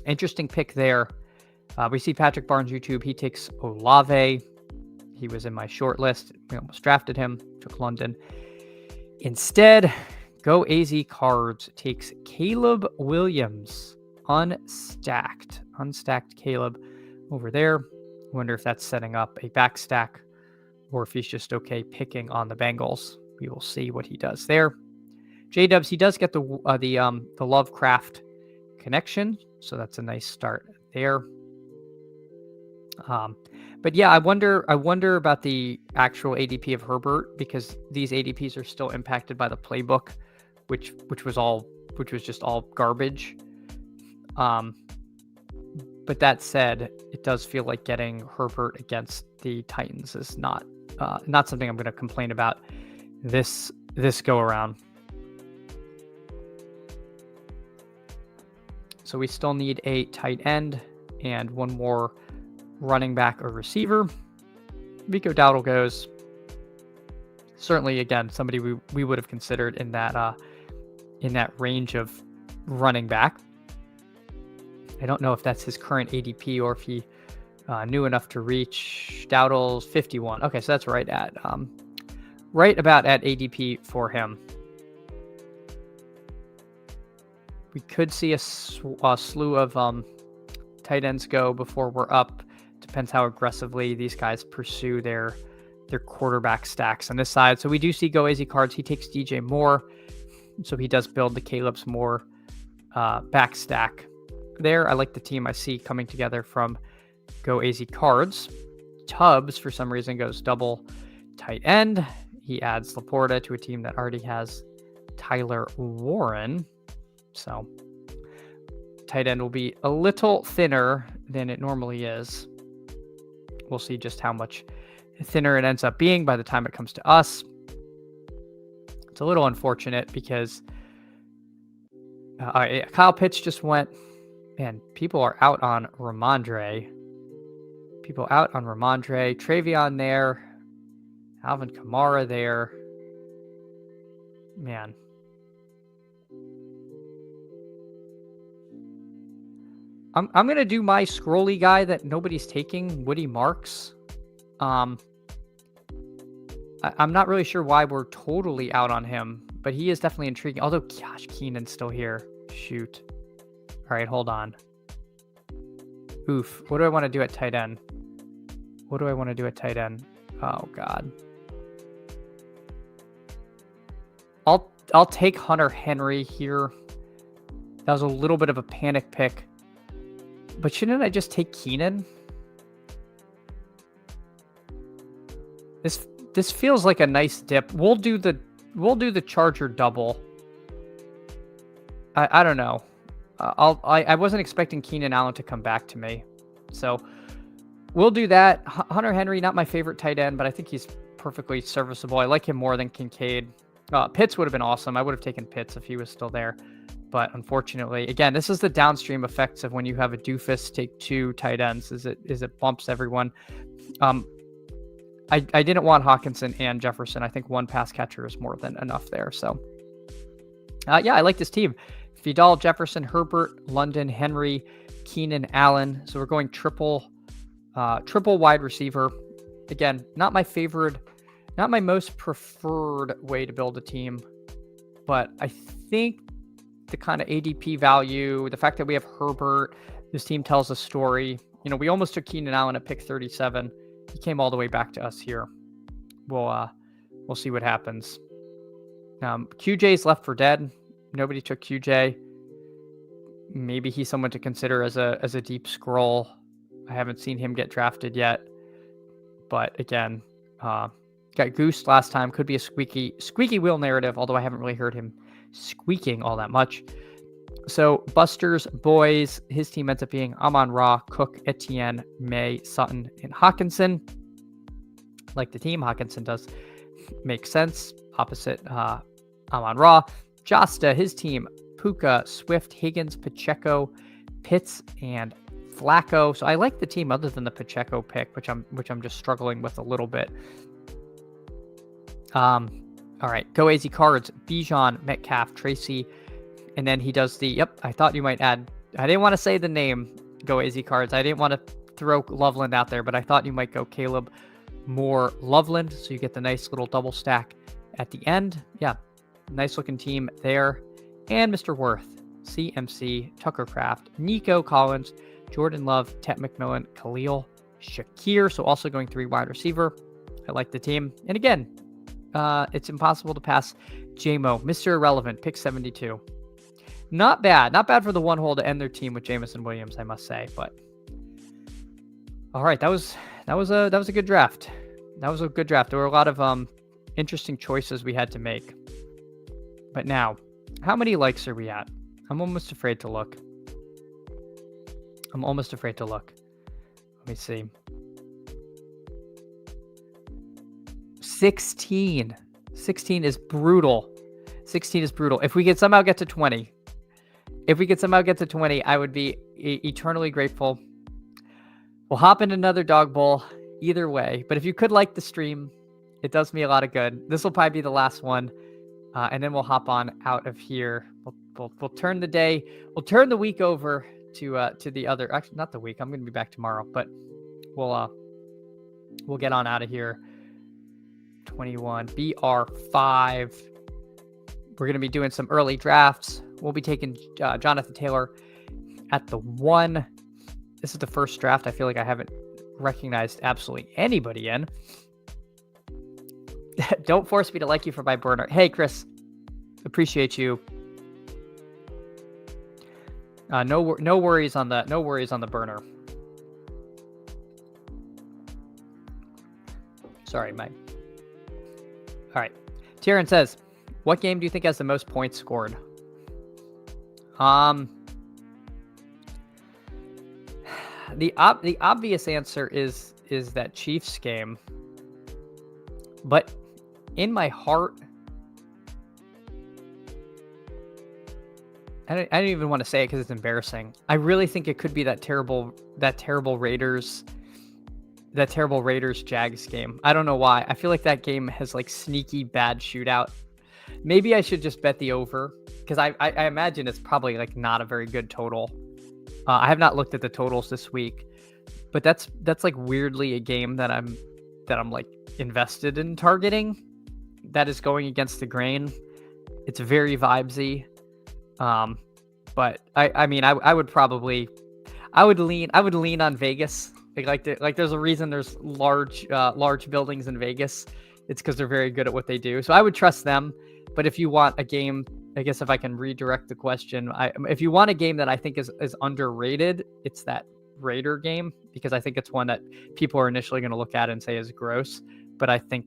interesting pick there. We see Patrick Barnes YouTube. He takes Olave. He was in my short list. We almost drafted him. Took London. Instead, Go AZ Cards takes Caleb Williams. Unstacked Caleb over there. Wonder if that's setting up a back stack or if he's just okay picking on the Bengals. We will see what he does there. J-Dubs, he does get the Lovecraft connection, so that's a nice start there. But yeah, I wonder about the actual ADP of Herbert, because these ADPs are still impacted by the playbook, which was just all garbage. But that said, it does feel like getting Herbert against the Titans is not something I'm going to complain about this go around. So we still need a tight end and one more running back or receiver. Rico Dowdle goes. Certainly, again, somebody we would have considered in that range of running back. I don't know if that's his current ADP or if he knew enough to reach. Dowdle's 51. Okay, so that's right about at ADP for him. We could see a slew of tight ends go before we're up. Depends how aggressively these guys pursue their quarterback stacks on this side. So we do see Go AZ Cards. He takes DJ Moore. So he does build the Caleb's Moore back stack there. I like the team I see coming together from Go AZ Cards. Tubbs, for some reason, goes double tight end. He adds Laporta to a team that already has Tyler Warren. So tight end will be a little thinner than it normally is. We'll see just how much thinner it ends up being by the time it comes to us. It's a little unfortunate because Kyle Pitts just went. Man, people are out on Ramondre. Travion there. Alvin Kamara there. Man. I'm going to do my scrolly guy that nobody's taking, Woody Marks. I'm not really sure why we're totally out on him, but he is definitely intriguing. Although, gosh, Keenan's still here. Shoot. All right, hold on. Oof. What do I want to do at tight end? Oh, God. I'll take Hunter Henry here. That was a little bit of a panic pick. But shouldn't I just take Keenan? This feels like a nice dip. We'll do the Charger double. I don't know. I wasn't expecting Keenan Allen to come back to me, so we'll do that. Hunter Henry, not my favorite tight end, but I think he's perfectly serviceable. I like him more than Kincaid. Pitts would have been awesome. I would have taken Pitts if he was still there. But unfortunately, again, this is the downstream effects of when you have a doofus take two tight ends. Is it bumps everyone. I didn't want Hawkinson and Jefferson. I think one pass catcher is more than enough there. So, yeah, I like this team. Vidal, Jefferson, Herbert, London, Henry, Keenan, Allen. So we're going triple wide receiver. Again, not my favorite, not my most preferred way to build a team, but I think the kind of ADP value, the fact that we have Herbert, this team tells a story. You know, we almost took Keenan Allen at pick 37. He came all the way back to us here. We'll see what happens. QJ's left for dead. Nobody took QJ. Maybe he's someone to consider as a deep scroll. I haven't seen him get drafted yet. But again, got Goose last time. Could be a squeaky wheel narrative, although I haven't really heard him squeaking all that much. So Buster's boys, his team ends up being Amon-Ra, Cook, Etienne, May, Sutton, and Hawkinson. Like the team, Hawkinson does make sense. Opposite Amon-Ra. Josta, his team, Puka, Swift, Higgins, Pacheco, Pitts, and Flacco. So I like the team other than the Pacheco pick, which I'm just struggling with a little bit. All right, go AZ Cards, Bijan, Metcalf, Tracy, and then he does the, yep, I thought you might add, I didn't want to say the name, go AZ Cards. I didn't want to throw Loveland out there, but I thought you might go Caleb Moore Loveland. So you get the nice little double stack at the end. Yeah, nice looking team there. And Mr. Worth, CMC, Tucker Craft, Nico Collins, Jordan Love, Tet McMillan, Khalil Shakir. So also going 3 wide receiver. I like the team. And again, it's impossible to pass JMO, Mr. Irrelevant, pick 72. Not bad. Not bad for the one hole to end their team with Jameson Williams, I must say. But all right, that was a good draft. That was a good draft. There were a lot of interesting choices we had to make. But now, how many likes are we at? I'm almost afraid to look. Let me see. 16. 16 is brutal. 16 is brutal. If we could somehow get to 20, I would be eternally grateful. We'll hop in another dog bowl either way. But if you could like the stream, it does me a lot of good. This will probably be the last one. And then we'll hop on out of here. We'll turn the week over to the other, actually not the week. I'm going to be back tomorrow, but we'll get on out of here. 21 BR5. We're going to be doing some early drafts. We'll be taking Jonathan Taylor at the 1. This is the first draft. I feel like I haven't recognized absolutely anybody in. Don't force me to like you for my burner. Hey, Chris, appreciate you. No worries on the burner. Sorry, Mike. All right. Tyrion says, what game do you think has the most points scored? The obvious answer is that Chiefs game. But in my heart, I don't even want to say it because it's embarrassing. I really think it could be that terrible Raiders Jags game. I don't know why. I feel like that game has like sneaky bad shootout. Maybe I should just bet the over because I imagine it's probably like not a very good total. I have not looked at the totals this week, but that's like weirdly a game that I'm like invested in targeting. That is going against the grain. It's very vibesy. But I mean, I would lean on Vegas. Like there's a reason there's large buildings in Vegas. It's because they're very good at what they do. So I would trust them. But if you want a game, I guess if I can redirect the question, if you want a game that I think is underrated, it's that Raider game, because I think it's one that people are initially going to look at and say is gross, but I think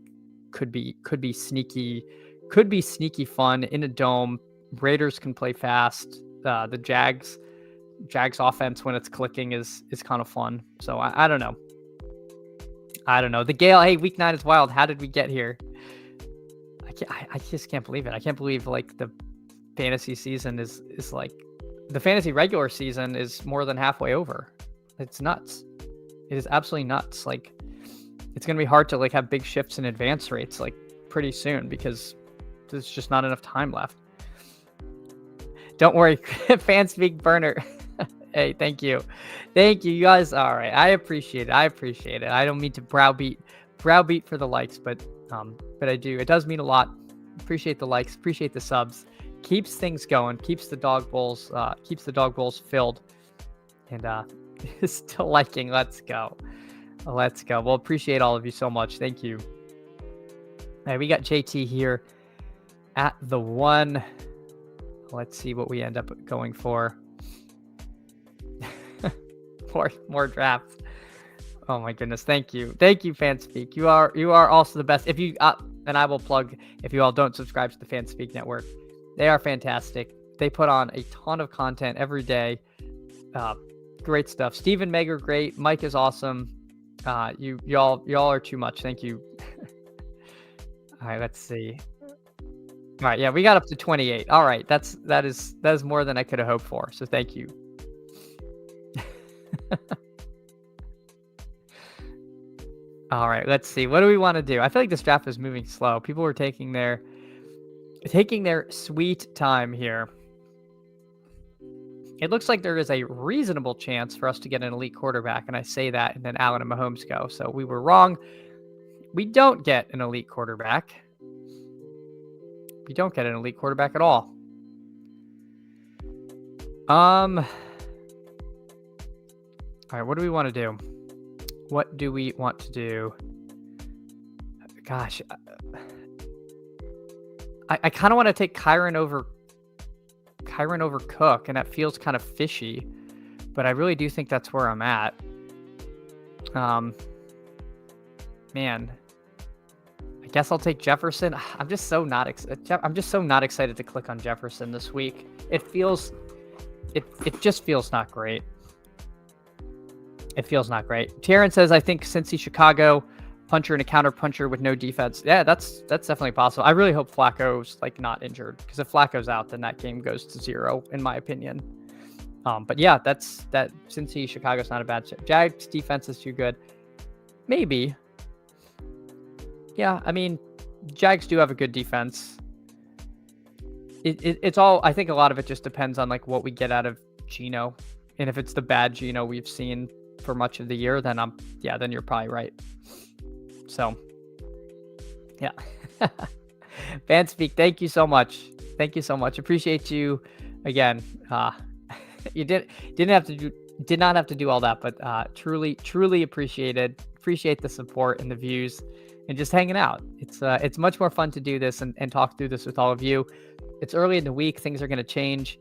could be sneaky fun in a dome. Raiders can play fast. The Jags offense when it's clicking is kind of fun. So I don't know. The Gale, hey, week 9 is wild. How did we get here? I just can't believe it. I can't believe like the fantasy season is like the fantasy regular season is more than halfway over. It's nuts. It is absolutely nuts. Like it's going to be hard to like have big shifts in advance rates like pretty soon because there's just not enough time left. Don't worry, fan speak burner. Hey, thank you. Thank you guys. All right. I appreciate it. I don't mean to browbeat for the likes, but I do. It does mean a lot. Appreciate the likes, appreciate the subs. Keeps things going, keeps the dog bowls filled. And still liking. Let's go. Well, appreciate all of you so much. Thank you. All right, we got JT here at the 1. Let's see what we end up going for. more drafts. Oh my goodness. Thank you, Fanspeak. You are also the best. If you and I will plug, if you all don't subscribe to the Fanspeak network, they are fantastic. They put on a ton of content every day. Great stuff. Steve and Meg are great. Mike is awesome. Y'all are too much. Thank you. All right, let's see. All right, yeah, we got up to 28. All right, that is more than I could have hoped for. So thank you. All right, let's see. What do we want to do? I feel like this draft is moving slow. People are taking their sweet time here. It looks like there is a reasonable chance for us to get an elite quarterback, and I say that, and then Allen and Mahomes go. So we were wrong. We don't get an elite quarterback. We don't get an elite quarterback at all. All right, what do we want to do? What do we want to do? Gosh, I kind of want to take Kyron over Cook, and that feels kind of fishy, but I really do think that's where I'm at. Man, I guess I'll take Jefferson. I'm just so not excited to click on Jefferson this week. It just feels not great. It feels not great. Taryn says, I think Cincy Chicago, puncher and a counter puncher with no defense. Yeah, that's definitely possible. I really hope Flacco's like not injured, because if Flacco's out, then that game goes to 0, in my opinion. But yeah, that Cincy Chicago's not a bad shit. Jags defense is too good. Maybe. Yeah, I mean, Jags do have a good defense. It's all, I think a lot of it just depends on like what we get out of Geno. And if it's the bad Geno we've seen for much of the year, then then you're probably right. So, yeah. Fanspeak, thank you so much. Appreciate you again. You did not have to do all that, but truly appreciated. Appreciate the support and the views and just hanging out. It's much more fun to do this and talk through this with all of you. It's early in the week. Things are going to change.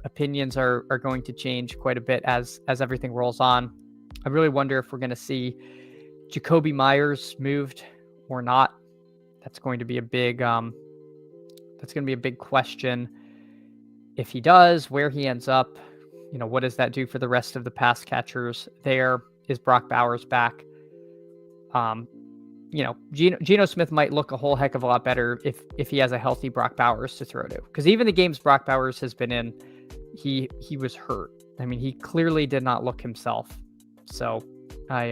Opinions are going to change quite a bit as everything rolls on. I really wonder if we're going to see Jacoby Myers moved or not. That's going to be a big question. If he does, where he ends up, what does that do for the rest of the pass catchers there? Is Brock Bowers back? Geno Smith might look a whole heck of a lot better if he has a healthy Brock Bowers to throw to. Because even the games Brock Bowers has been in, he was hurt. I mean, he clearly did not look himself. So I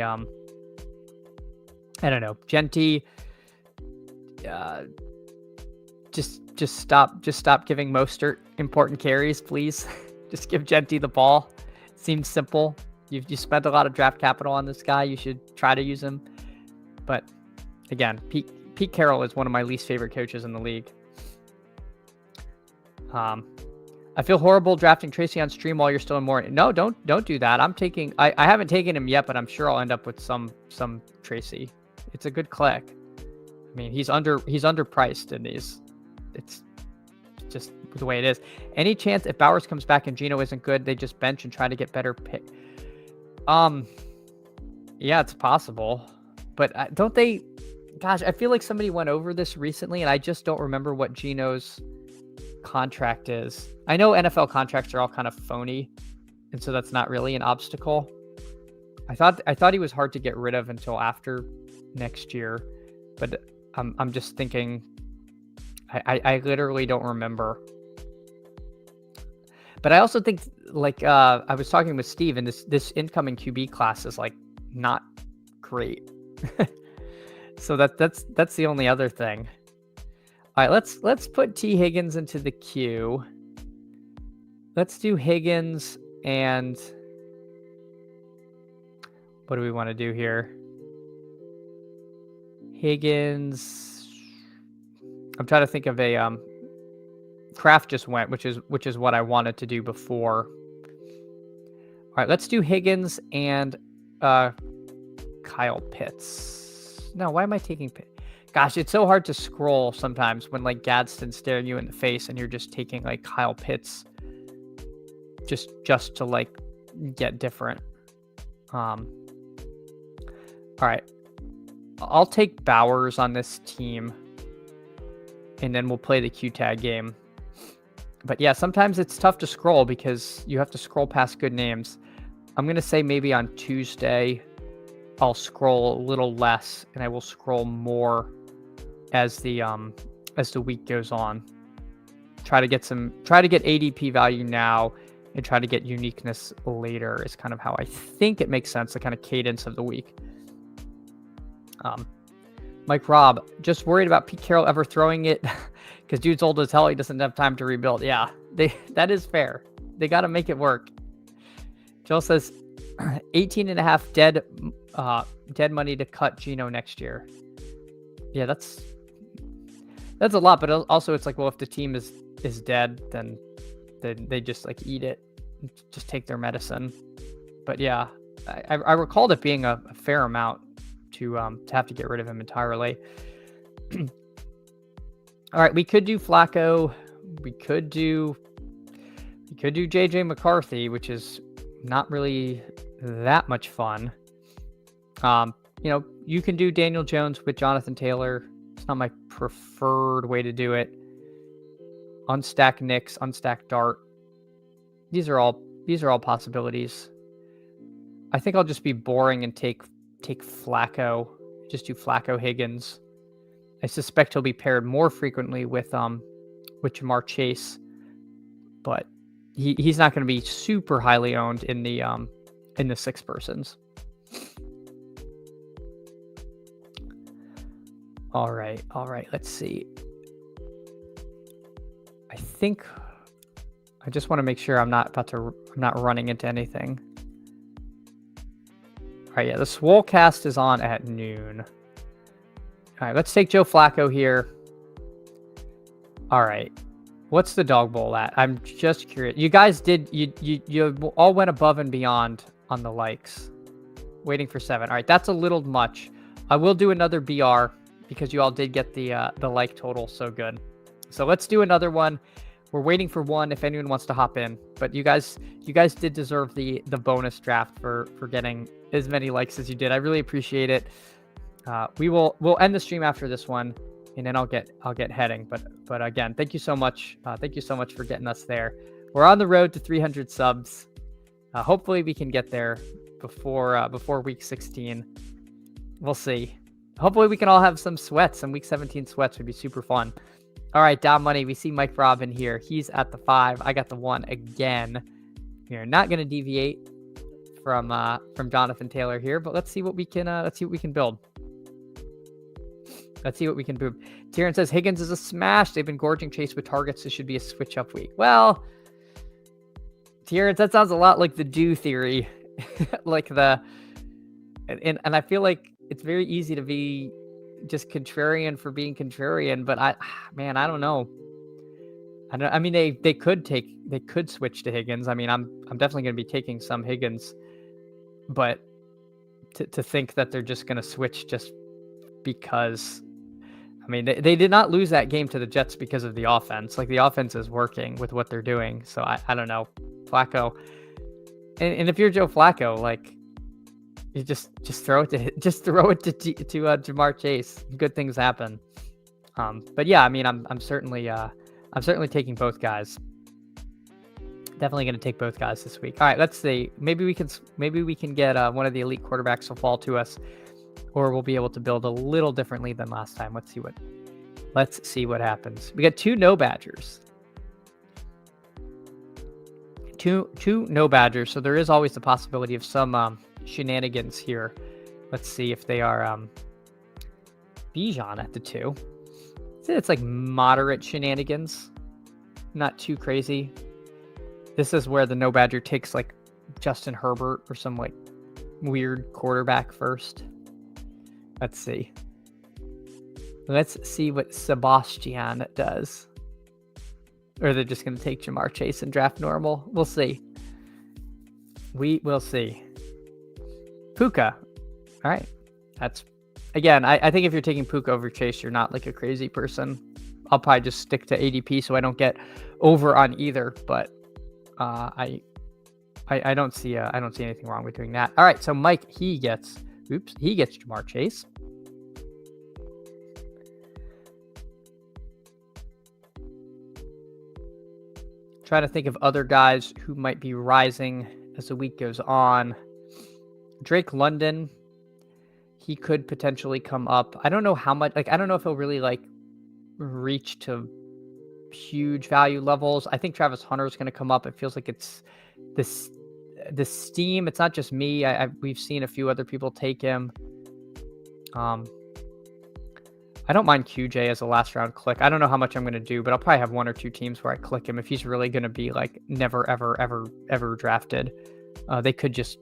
don't know. Genty, just stop giving Mostert important carries, please. Just give Genty the ball. It seems simple. You spent a lot of draft capital on this guy. You should try to use him. But again, Pete Carroll is one of my least favorite coaches in the league. I feel horrible drafting Tracy on stream while you're still in more. No, don't do that. I haven't taken him yet, but I'm sure I'll end up with some Tracy. It's a good click. I mean, he's underpriced in these. It's just the way it is. Any chance if Bowers comes back and Geno isn't good, they just bench and try to get better pick? Yeah, it's possible. But don't they? Gosh, I feel like somebody went over this recently, and I just don't remember what Geno's contract is. I know NFL contracts are all kind of phony, and so that's not really an obstacle. I thought he was hard to get rid of until after next year, but I'm just thinking. I literally don't remember. But I also think, like, I was talking with Steve, and this incoming QB class is like not great. So that's the only other thing. All right, let's put T. Higgins into the queue. Let's do Higgins and what do we want to do here? Higgins. I'm trying to think of a Kraft just went, which is what I wanted to do before. All right, let's do Higgins and Kyle Pitts. No, why am I taking Pitts? Gosh, it's so hard to scroll sometimes when like Gadsden's staring you in the face and you're just taking like Kyle Pitts just to like get different. All right. I'll take Bowers on this team and then we'll play the Q tag game. But yeah, sometimes it's tough to scroll because you have to scroll past good names. I'm going to say maybe on Tuesday I'll scroll a little less and I will scroll more as the week goes on. Try to get ADP value now and try to get uniqueness later is kind of how I think it makes sense, the kind of cadence of the week. Mike Robb, just worried about Pete Carroll ever throwing it because dude's old as hell. He doesn't have time to rebuild. Yeah, that is fair. They got to make it work. Joel says 18.5 dead money to cut Geno next year. Yeah, that's a lot, but also it's like, well, if the team is dead, then they just like eat it, just take their medicine. But yeah, I recalled it being a fair amount to have to get rid of him entirely. All right, we could do Flacco. We could do JJ McCarthy, which is not really that much fun. You can do Daniel Jones with Jonathan Taylor. It's not my preferred way to do it. Unstack Nix, unstack Dart. These are all possibilities. I think I'll just be boring and take Flacco. Just do Flacco Higgins. I suspect he'll be paired more frequently with Jamar Chase, but he's not going to be super highly owned in the 6 persons. All right. Let's see. I think I just want to make sure I'm not running into anything. All right, yeah, the Swolecast is on at noon. All right, let's take Joe Flacco here. All right, what's the Dog Bowl at? I'm just curious. You guys you all went above and beyond on the likes. Waiting for 7. All right, that's a little much. I will do another BR because you all did get the like total so good. So let's do another one. We're waiting for 1 if anyone wants to hop in. But you guys did deserve the bonus draft for getting as many likes as you did. I really appreciate it. We'll end the stream after this one, and then I'll get heading. But again, thank you so much. Thank you so much for getting us there. We're on the road to 300 subs. Hopefully we can get there before week 16. We'll see. Hopefully we can all have some sweats. Some week 17 sweats would be super fun. All right, Down Money. We see Mike Robin here. He's at the 5. I got the 1 again. We're not going to deviate from Jonathan Taylor here, but let's see what we can build. Let's see what we can build. Tyrion says Higgins is a smash. They've been gorging Chase with targets. This should be a switch up week. Well, Tyrion, that sounds a lot like the do theory, and I feel like it's very easy to be just contrarian for being contrarian, but I don't know. I mean, they could switch to Higgins. I mean, I'm definitely going to be taking some Higgins, but to think that they're just going to switch just because, I mean, they did not lose that game to the Jets because of the offense. Like, the offense is working with what they're doing. So I don't know, Flacco, and if you're Joe Flacco, like, you just throw it to Jamar Chase. Good things happen. But yeah, I mean, I'm certainly taking both guys. Definitely going to take both guys this week. All right, let's see. Maybe we can get one of the elite quarterbacks to fall to us, or we'll be able to build a little differently than last time. Let's see what happens. We got 2 no Badgers. Two no Badgers. So there is always the possibility of some shenanigans here. Let's see if they are Bijan at the 2. It's like moderate shenanigans, not too crazy. This is where the No Badger takes like Justin Herbert or some like weird quarterback first. Let's see. Let's see what Sebastian does. Or they're just going to take Jamar Chase and draft normal. We'll see. We will see. Puka. All right. That's, again, I think if you're taking Puka over Chase, you're not like a crazy person. I'll probably just stick to ADP so I don't get over on either. But I don't see anything wrong with doing that. All right. So Mike, he gets Jamar Chase. Trying to think of other guys who might be rising as the week goes on. Drake London, he could potentially come up. I don't know how much, I don't know if he'll really reach to huge value levels. I think Travis Hunter is going to come up. It feels like it's the steam. It's not just me. We've seen a few other people take him. I don't mind QJ as a last round click. I don't know how much I'm going to do, but I'll probably have 1 or 2 teams where I click him if he's really going to be like never, ever, ever, ever drafted. They could just,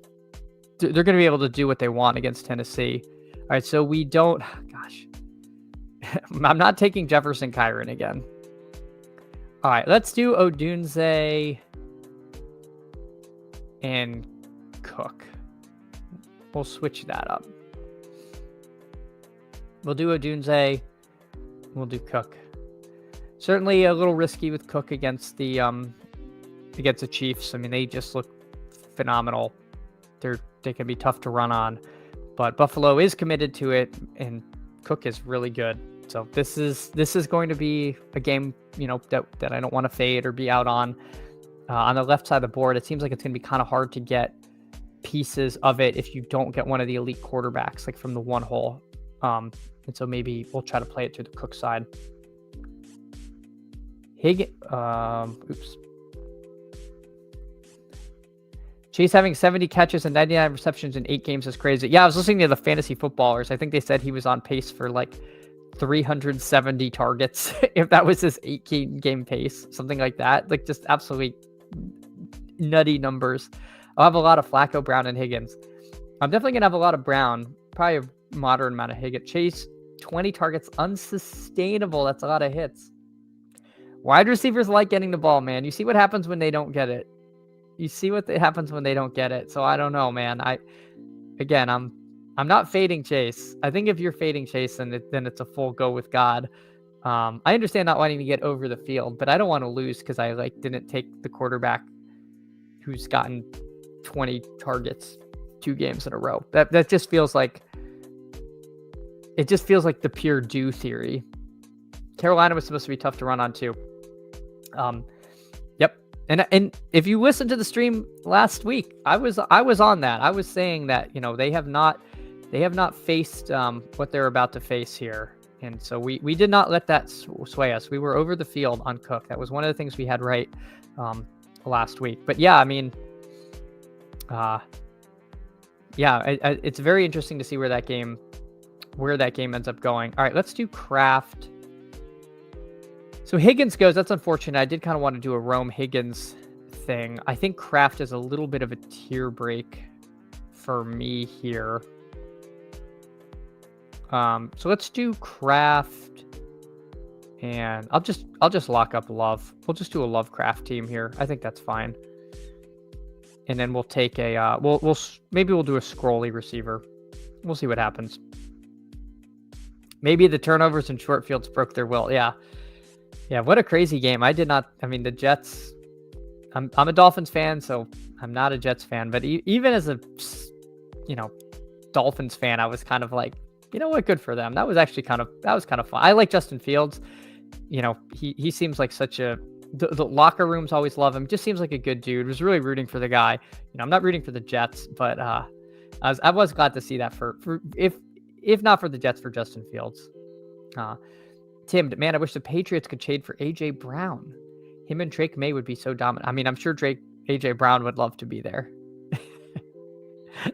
they're going to be able to do what they want against Tennessee. All right. So we don't, gosh, I'm not taking Jefferson Kyron again. All right. Let's do Odunze and Cook. We'll switch that up. We'll do Odunze. We'll do Cook. Certainly a little risky with Cook against the Chiefs. I mean, they just look phenomenal. They can be tough to run on, but Buffalo is committed to it, and Cook is really good. So this is going to be a game, that I don't want to fade or be out on. On the left side of the board, it seems like it's going to be kind of hard to get pieces of it if you don't get one of the elite quarterbacks, like from the one hole. And so maybe we'll try to play it through the Cook side. Chase having 70 catches and 99 receptions in 8 games is crazy. Yeah, I was listening to the fantasy footballers. I think they said he was on pace for like 370 targets if that was his 8-game pace, something like that. Like just absolutely nutty numbers. I'll have a lot of Flacco, Brown, and Higgins. I'm definitely going to have a lot of Brown, probably a moderate amount of Higgins. Chase, 20 targets, unsustainable. That's a lot of hits. Wide receivers like getting the ball, man. You see what happens when they don't get it. So I don't know, man. I'm not fading Chase. I think if you're fading Chase, then it's a full go with God. I understand not wanting to get over the field, but I don't want to lose because I didn't take the quarterback who's gotten 20 targets 2 games in a row. That just feels like the pure do theory. Carolina was supposed to be tough to run on too. Yep. And if you listened to the stream last week, I was on that. I was saying that, they have not faced what they're about to face here. And so we did not let that sway us. We were over the field on Cook. That was one of the things we had right last week. But yeah, I mean, it's very interesting to see where that game ends up going. All right, let's do Kraft. So Higgins goes. That's unfortunate. I did kind of want to do a Rome Higgins thing. I think Kraft is a little bit of a tier break for me here. So let's do Kraft, and I'll just lock up Love. We'll just do a Love Kraft team here. I think that's fine. And then we'll take a maybe we'll do a Scrolly receiver. We'll see what happens. Maybe the turnovers and short fields broke their will. Yeah. What a crazy game. The Jets. I'm a Dolphins fan, so I'm not a Jets fan. But even as a Dolphins fan, I was kind of like, you know what, good for them. That was kind of fun. I like Justin Fields. He seems like such a. The locker rooms always love him. Just seems like a good dude. Was really rooting for the guy. I'm not rooting for the Jets, but I was glad to see that for if not for the Jets, for Justin Fields. Tim, man, I wish the Patriots could trade for AJ Brown. Him and Drake May would be so dominant. I mean, I'm sure AJ Brown would love to be there.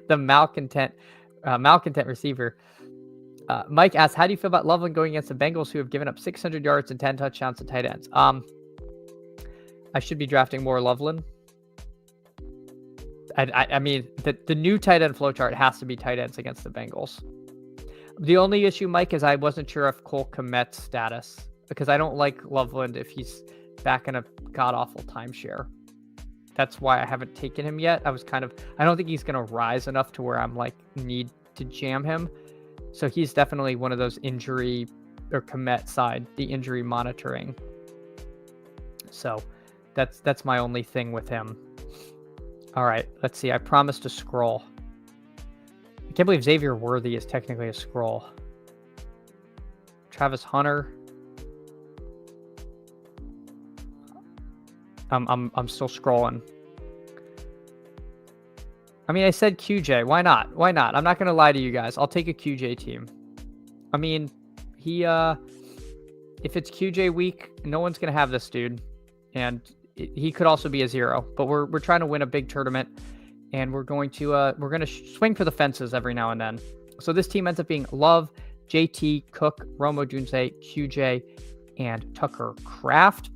The malcontent malcontent receiver. Mike asks, how do you feel about Loveland going against the Bengals, who have given up 600 yards and 10 touchdowns to tight ends? I should be drafting more Loveland. I mean, the new tight end flow chart has to be tight ends against the Bengals. The only issue, Mike, is I wasn't sure of Cole Kmet's status, because I don't like Loveland if he's back in a god-awful timeshare. That's why I haven't taken him yet. I don't think he's going to rise enough to where I'm like, need to jam him. So he's definitely one of those injury, or Kmet side, the injury monitoring. So that's my only thing with him. All right, let's see. I promised to scroll. I can't believe Xavier Worthy is technically a scroll. Travis Hunter. I'm still scrolling. I mean, I said QJ. Why not? Why not? I'm not going to lie to you guys. I'll take a QJ team. I mean, if it's QJ week, no one's going to have this dude. And he could also be a 0, but we're trying to win a big tournament, and we're going to swing for the fences every now and then. So this team ends up being Love, JT, Cook, Romo Dunze, QJ, and Tucker Kraft.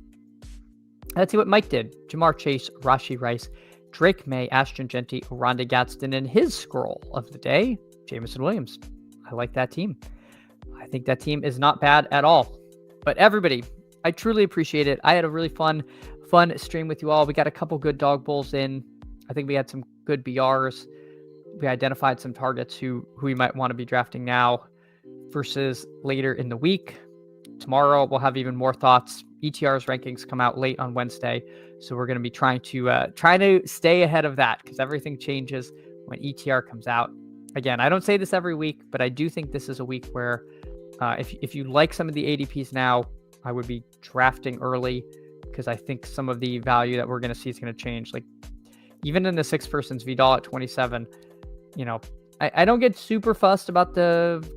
Let's see what Mike did. Jamar Chase, Rashi Rice, Drake May, Ashton Genty, Rhonda Gadsden, and his scroll of the day, Jameson Williams. I like that team. I think that team is not bad at all. But everybody, I truly appreciate it. I had a really fun stream with you all. We got a couple good dog bowls in. I think we had some good BRs. We identified some targets who we might want to be drafting now versus later in the week. Tomorrow, we'll have even more thoughts. ETR's rankings come out late on Wednesday, so we're going to be trying to stay ahead of that, because everything changes when ETR comes out. Again, I don't say this every week, but I do think this is a week where if you like some of the ADPs now, I would be drafting early, because I think some of the value that we're going to see is going to change. Like, even in the 6-persons, Vidal at 27, I don't get super fussed about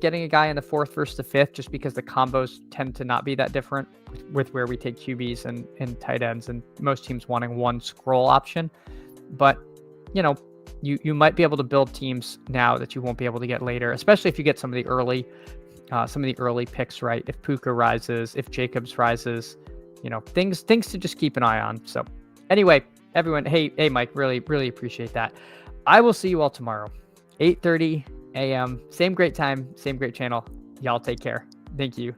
getting a guy in the 4th versus the 5th, just because the combos tend to not be that different with where we take QBs and tight ends, and most teams wanting one scroll option. But, you might be able to build teams now that you won't be able to get later, especially if you get some of the early picks right. If Puka rises, if Jacobs rises, things to just keep an eye on. So anyway, everyone, hey Mike, really appreciate that. I will see you all tomorrow, 8:30 a.m. Same great time, same great channel. Y'all take care. Thank you.